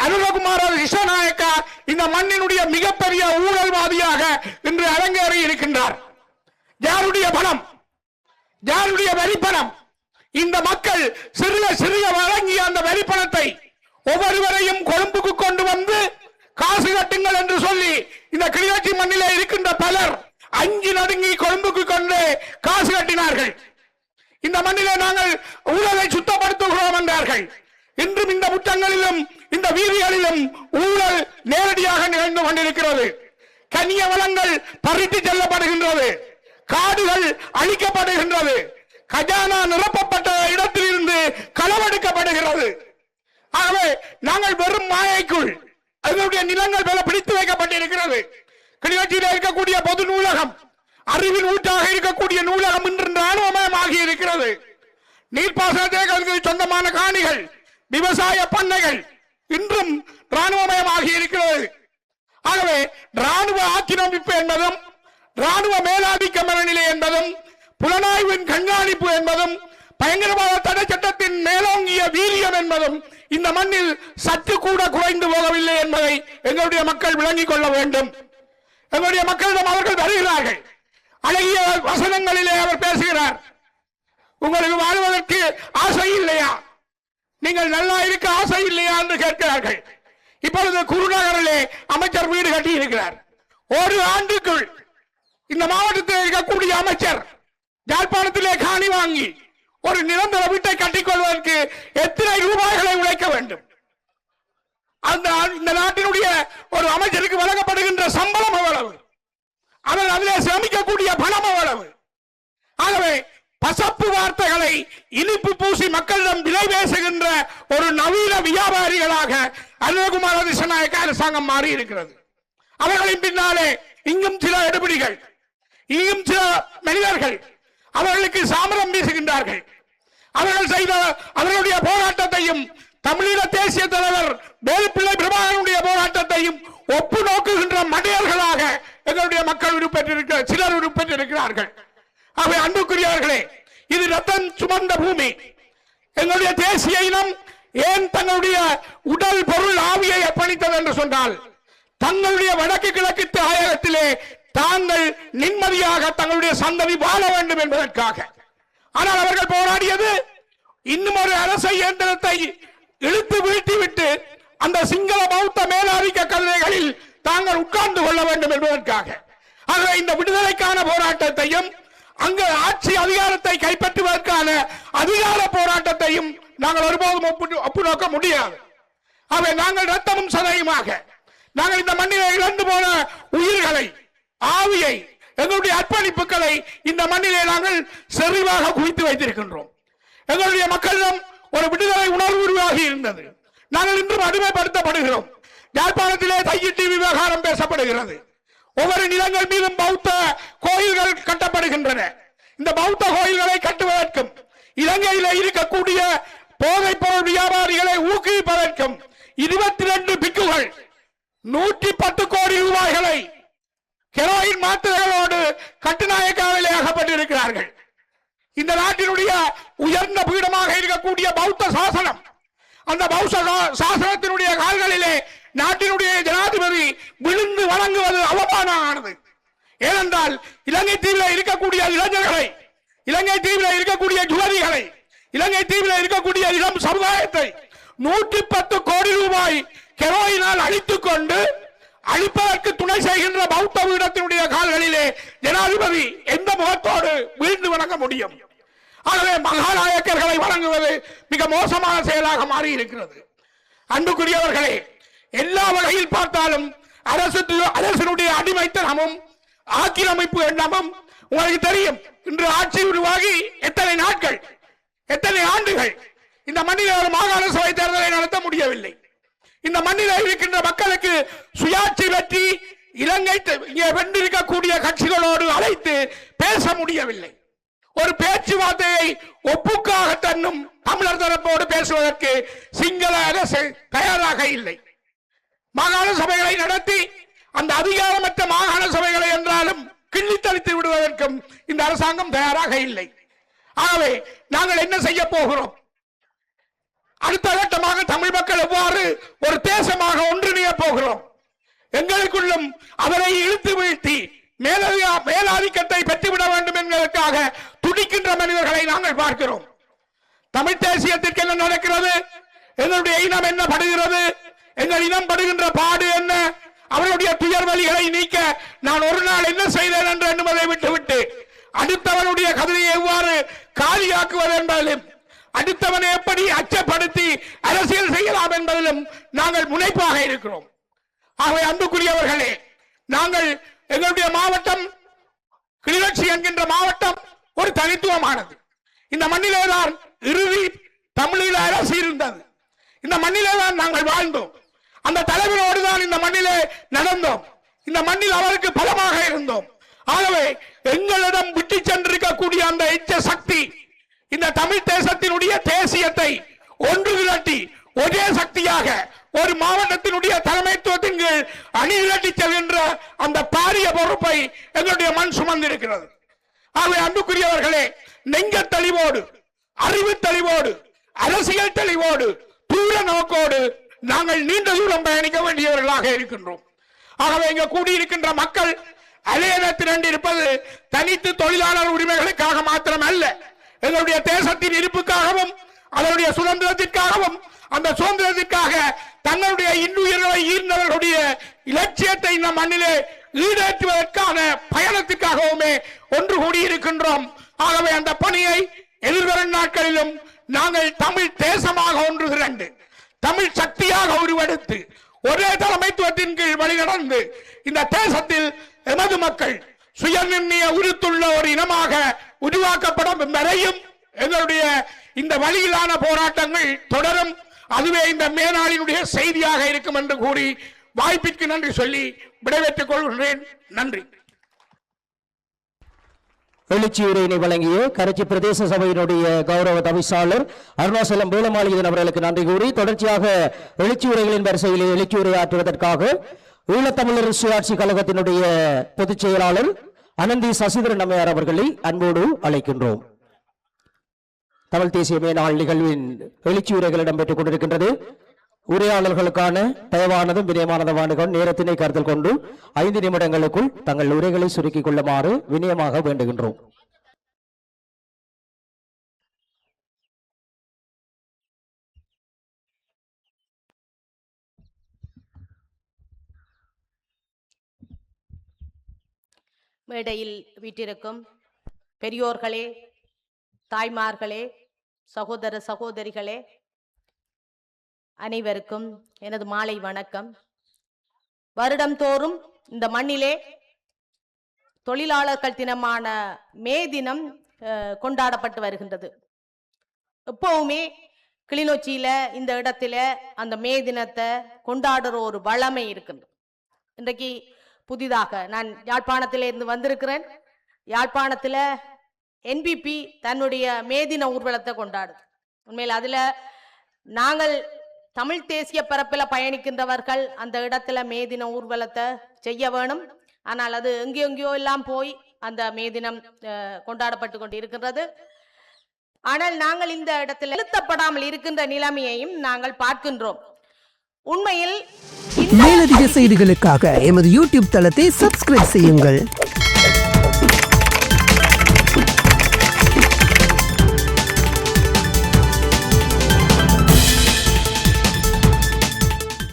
அனுரகுமார திசாநாயக்கா இந்த மண்ணினுடைய மிகப்பெரிய ஊழல்வாதியாக இன்று அரங்கேறி இருக்கின்றார். யாருடைய பணம், யாருடைய வரிப்பணம்? இந்த மக்கள் சிறிய சிறிய வழங்கிய அந்த வரிப்பணத்தை ஒவ்வொருவரையும் கொழும்புக்கு கொண்டு வந்து காசு கட்டுங்கள் என்று சொல்லி இந்த கிளிநொச்சி மண்ணிலே இருக்கின்ற பலர் அஞ்சி நடுங்கி கொழும்புக்கு கொண்டு காசு கட்டினார்கள். இந்த மண்ணிலே நாங்கள் ஊழலை சுத்தப்படுத்துகிறோம் என்றார்கள். இன்றும் இந்த முற்றங்களிலும் இந்த வீதிகளிலும் ஊழல் நேரடியாக நிகழ்ந்து கொண்டிருக்கிறது. கனிய வளங்கள் பறித்து செல்லப்படுகின்றது, காடுகள் அழிக்கப்படுகின்றது, கஜானா நிரப்பப்பட்ட இடத்திலிருந்து களவெடுக்கப்படுகிறது. ஆகவே நாங்கள் வெறும் மாயைக்குள் அதனுடைய நிலங்கள் பல பிடித்து வைக்கப்பட்டிருக்கிறது. கிளிநொச்சியில் இருக்கக்கூடிய பொது நூலகம், அறிவின் ஊற்றாக இருக்கக்கூடிய நூலகம் இன்று ராணுவமயமாகி இருக்கிறது. நீர்ப்பாசனத்தை சொந்தமான காணிகள், விவசாய பண்ணைகள் இன்றும் ராணுவமயமாகி இருக்கிறது. ஆகவே ராணுவ ஆக்கிரமிப்பு என்பதும் ராணுவ மேலாதிக்க மனநிலை என்பதும் புலனாய்வின் கண்காணிப்பு என்பதும் பயங்கரவாத தடை சட்டத்தின் மேலோங்கிய வீரியம் என்பதும் இந்த மண்ணில் சற்று கூட குறைந்து போகவில்லை என்பதை எங்களுடைய மக்கள் விளங்கிக் கொள்ள வேண்டும். எங்களுடைய மக்களிடம் அவர்கள் வருகிறார்கள், அழகிய வசனங்களிலே அவர் பேசுகிறார். உங்களுக்கு வாழ்வதற்கு ஆசை இல்லையா, நீங்கள் நல்லா இருக்க ஆசை இல்லையா என்று கேட்கிறார்கள். இப்பொழுது குருநகரிலே அமைச்சர் வீடு கட்டி இருக்கிறார். ஒரு ஆண்டுக்குள் இந்த மாவட்டத்தில் இருக்கக்கூடிய அமைச்சர் யாழ்ப்பாணத்திலே காணி வாங்கி ஒரு நிரந்தர வீட்டை கட்டிக்கொள்வதற்கு எத்தனை ரூபாய்களை உழைக்க வேண்டும்? இந்த நாட்டினுடைய ஒரு அமைச்சருக்கு வழங்கப்படுகின்ற சம்பளம் எவ்வளவு? அவர் அதிலே சேமிக்கக்கூடிய பணம் எவ்வளவு? ஆகவே பசப்பு வார்த்தைகளை இனிப்பு பூசி மக்களிடம் விலை பேசுகின்ற ஒரு நவீன வியாபாரிகளாக அனுரகுமார திசாநாயக்க அரசாங்கம் மாறி இருக்கிறது. அவர்களின் பின்னாலே இங்கும் சில எடுபிடிகள், இங்கும் சில மனிதர்கள் அவர்களுக்கு சாமரம் வீசுகின்றார்கள். அவர்கள் செய்த அவர்களுடைய போராட்டத்தையும் தமிழீழ தேசிய தலைவர் வேலுப்பிள்ளை பிரபாகரனுடைய போராட்டத்தையும் ஒப்பு நோக்குகின்ற மனிதர்களாக எங்களுடைய மக்கள் உருப்பெற்றிருக்கிற சிலர் உருப்பெற்றிருக்கிறார்கள். அவை அன்புக்குரியவர்களே, இது ரத்தம் சுமந்த பூமி. எங்களுடைய தேசிய இனம் ஏன் தங்களுடைய உடல் பொருள் ஆவியை அர்ப்பணித்தது என்று சொன்னால், தங்களுடைய வடக்கு கிழக்கு தாயகத்திலே தாங்கள் நிம்மதியாக தங்களுடைய சந்ததி வாழ வேண்டும் என்பதற்காக. ஆனால் அவர்கள் போராடியது இன்னும் ஒரு அரசு இயந்திரத்தை இழுத்து வீழ்த்திவிட்டு அந்த சிங்கள பௌத்த மேலாதிக்க கல்விகளில் தாங்கள் உட்கார்ந்து கொள்ள வேண்டும் என்பதற்காக. ஆக இந்த விடுதலைக்கான போராட்டத்தையும் அங்கு ஆட்சி அதிகாரத்தை கைப்பற்றுவதற்கான அதிகார போராட்டத்தையும் நாங்கள் ஒருபோதும் ஒப்பு நோக்க முடியாது. ஆகவே நாங்கள் ரத்தமும் சதையுமாக நாங்கள் இந்த மண்ணிலே இழந்து போன உயிர்களை, ஆவியை, எங்களுடைய அர்ப்பணிப்புகளை இந்த மண்ணிலே நாங்கள் செறிவாக குவித்து வைத்திருக்கின்றோம். எங்களுடைய மக்களிடம் ஒரு விடுதலை உணர்வு உருவாகி இருந்தது. நாங்கள் இன்றும் அடிமைப்படுத்தப்படுகிறோம். யாழ்ப்பாணத்திலே தையிட்டி விவகாரம் பேசப்படுகிறது. ஒவ்வொரு நிலங்கள் மீதும் பௌத்த கோயில்கள் கட்டப்படுகின்றன. இந்த பௌத்த கோயில்களை கட்டுவதற்கும் இலங்கையில இருக்கக்கூடிய போதைப் பொருள் வியாபாரிகளை ஊக்குவிப்பதற்கும் 22 பிக்குகள் 110 கோடி ரூபாய்களை ஹெரோயின் மாத்திரைகளோடு கட்டுநாயக்காவிலே அகப்பட்டிருக்கிறார்கள். இந்த நாட்டினுடைய உயர்ந்த பீடமாக இருக்கக்கூடிய பௌத்த சாசனம், அந்த பௌத்த சாசனத்தினுடைய கால்களிலே நாட்டினுடைய ஜனாதிபதி விழுந்து வணங்குவது அவமானமானது. ஏனென்றால் இலங்கை தீவில் இருக்கக்கூடிய இளைஞர்களை, இலங்கை தீவில் இருக்கக்கூடிய யுவதிகளை, இலங்கை தீவில் இருக்கக்கூடிய இளம் சமுதாயத்தை 110 கோடி ரூபாய் ஹெரோயினால் அழித்துக் கொண்டு அழிப்பதற்கு துணை செய்கின்ற பௌத்த பீடத்தினுடைய கால்களிலே ஜனாதிபதி எந்த முகத்தோடு வீழ்ந்து வணங்க முடியும்? ஆகவே மகாநாயக்கர்களை வழங்குவது மிக மோசமான செயலாக மாறி இருக்கிறது. அன்புக்குரியவர்களே, எல்லா வகையில் பார்த்தாலும் அரசினுடைய அடிமைத்தனமும் ஆக்கிரமிப்பு எண்ணமும் உங்களுக்கு தெரியும். இன்று ஆட்சி உருவாகி எத்தனை நாட்கள், எத்தனை ஆண்டுகள் இந்த மண்ணில் ஒரு மாகாண சபை தேர்தலை நடத்த முடியவில்லை. இந்த மண்ணில் இருக்கின்ற மக்களுக்கு சுயாட்சி பற்றி இலங்கை வென்றிருக்கக்கூடிய கட்சிகளோடு அழைத்து பேச முடியவில்லை. ஒரு பேச்சுவார்த்தையை ஒப்புக்காக தன்னும் தமிழர் தரப்போடு பேசுவதற்கு சிங்கள அரசு தயாராக இல்லை. மாகாண சபைகளை நடத்தி அந்த அதிகாரமற்ற மாகாண சபைகளை என்றாலும் கிள்ளித்தளித்து விடுவதற்கும் இந்த அரசாங்கம் தயாராக இல்லை. ஆகவே நாங்கள் என்ன செய்ய போகிறோம்? அடுத்த கட்டமாக தமிழ் மக்கள் எவ்வாறு ஒரு தேசமாக ஒன்றிணைய போகிறோம்? எங்களுக்குள்ளும் அவரை இழுத்து வீழ்த்தி மேலாதிக்கத்தை பெற்றுவிட வேண்டும் என்பதற்காக துடிக்கின்ற மனிதர்களை நாங்கள் பார்க்கிறோம். தமிழ் தேசியத்திற்கு என்ன நடக்கிறது? எங்களுடைய இனம் என்ன படுகிறது? எங்கள் இனம் படுகின்ற பாடு என்ன? அவருடைய துயர் வலிகளை நீக்க நான் ஒரு நாள் என்ன செய்தேன் என்று எண்ணுவதை விட்டுவிட்டு அடுத்தவனுடைய கதிரையை எவ்வாறு காலியாக்குவது என்பதிலும் அடுத்தவனை எப்படி அச்சப்படுத்தி அரசியல் செய்யலாம் என்பதிலும் நாங்கள் முனைப்பாக இருக்கிறோம். ஆகவே அன்புக்குரியவர்களே, நாங்கள் எங்களுடைய மாவட்டம் கிளிநொச்சி என்கின்ற மாவட்டம் ஒரு தனித்துவமானது. இந்த மண்ணிலே தான் இறுதி தமிழீழ அரசு இருந்தது. இந்த மண்ணிலே தான் நாங்கள் வாழ்ந்தோம். அந்த தலைவரோடு தான் இந்த மண்ணிலே நடந்தோம். இந்த மண்ணில் அவருக்கு பலமாக இருந்தோம். ஆகவே எங்களிடம் விட்டு சென்றிருக்கக்கூடிய அந்த இச்ச சக்தி இந்த தமிழ் தேசத்தினுடைய தேசியத்தை ஒன்று திரட்டி ஒரே சக்தியாக ஒரு மாவட்டத்தினுடைய தலைமைத்துவத்தின் கீழ் அணி திரட்டி செல்கின்ற அந்த பாரிய பொறுப்பை எங்களுடைய மண் சுமந்திருக்கிறது. ஆகவே அன்புக்குரியவர்களே, நெஞ்ச தெளிவோடு, அறிவு தெளிவோடு, அரசியல் தெளிவோடு, தூர நோக்கோடு நாங்கள் நீண்ட தூரம் பயணிக்க வேண்டியவர்களாக இருக்கின்றோம். ஆகவே இங்க கூடியிருக்கின்ற மக்கள் அலையத்திரண்டு இருப்பது தனித்து தொழிலாளர் உரிமைகளுக்காக மாத்திரம் அல்ல, எங்களுடைய தேசத்தின் இருப்புக்காகவும் அதனுடைய சுதந்திரத்திற்காகவும் அந்த சுதந்திரத்திற்காக தங்களுடைய இன்னுயிர்களை ஈர்ந்தவர்களுடைய இலட்சியத்தை இந்த மண்ணிலே ஈடேற்றுவதற்கான பயணத்திற்காகவுமே ஒன்று கூடியிருக்கின்றோம். ஆகவே அந்த பணியை எதிர்வரும் நாட்களிலும் நாங்கள் தமிழ் தேசமாக ஒன்று திரண்டு தமிழ் சக்தியாக உருவெடுத்து ஒரே தலைமைத்துவத்தின் கீழ் வழிநடந்து இந்த தேசத்தில் எமது மக்கள் சுயநிர்ணய உறுத்துள்ள ஒரு இனமாக உருவாக்கப்படும் வரையும் எங்களுடைய இந்த வழியிலான போராட்டங்கள் தொடரும். அதுவே இந்த மேனாளினுடைய செய்தியாக இருக்கும் என்று கூறி வாய்ப்பிற்கு நன்றி சொல்லி விடைபெற்றுக் கொள்கின்றேன். நன்றி. எழுச்சி உரையினை வழங்கிய கரைச்சி பிரதேச சபையினுடைய கௌரவ தவிசாளர் அருணாசலம் வேலமாளிகன் அவர்களுக்கு நன்றி கூறி தொடர்ச்சியாக எழுச்சி உரைகளின் வரிசையில் எழுச்சி உரை ஆற்றுவதற்காக ஈழத்தமிழர் சுயாட்சி கழகத்தினுடைய பொதுச் செயலாளர் அனந்தி சசிதரன் அம்மையார் அவர்களை அன்போடு அழைக்கின்றோம். தமிழ் தேசிய மேனாள் நிகழ்வின் எழுச்சி உரைகள் இடம்பெற்றுக் கொண்டிருக்கின்றது. உரையாளர்களுக்கான தயவானதும் வினயமானதுமான நேரத்தினை கருத்தில் கொண்டு 5 நிமிடங்களுக்குள் தங்கள் உரைகளை சுருக்கிக் கொள்ளுமாறு வினயமாக வேண்டுகின்றோம். மேடையில் வீட்டிருக்கும் பெரியோர்களே, தாய்மார்களே, சகோதர சகோதரிகளே, அனைவருக்கும் எனது மாலை வணக்கம். வருடந்தோறும் இந்த மண்ணிலே தொழிலாளர்கள் தினமான மே தினம் கொண்டாடப்பட்டு வருகின்றது. எப்பவுமே கிளிநொச்சியில இந்த இடத்துல அந்த மே தினத்தை கொண்டாடுற ஒரு வளமை இருக்கின்றது. இன்றைக்கு புதிதாக நான் யாழ்ப்பாணத்தில இருந்து வந்திருக்கிறேன். யாழ்ப்பாணத்தில் என்பிபி தன்னுடைய மேதின ஊர்வலத்தை கொண்டாடுது. உண்மையில் அதில் நாங்கள் தமிழ் தேசிய பரப்பில் பயணிக்கின்றவர்கள் அந்த இடத்துல மேதின ஊர்வலத்தை செய்ய வேணும். ஆனால் அது எங்கெங்கேயோ எல்லாம் போய் அந்த மேதினம் கொண்டாடப்பட்டு கொண்டு இருக்கின்றது. ஆனால் நாங்கள் இந்த இடத்தில் நிறுத்தப்படாமல் இருக்கின்ற நிலைமையையும் நாங்கள் பார்க்கின்றோம். உண்மையில் மேலதிக செய்திகளுக்காக எமது யூடியூப் தளத்தை சப்ஸ்கிரைப் செய்யுங்கள்.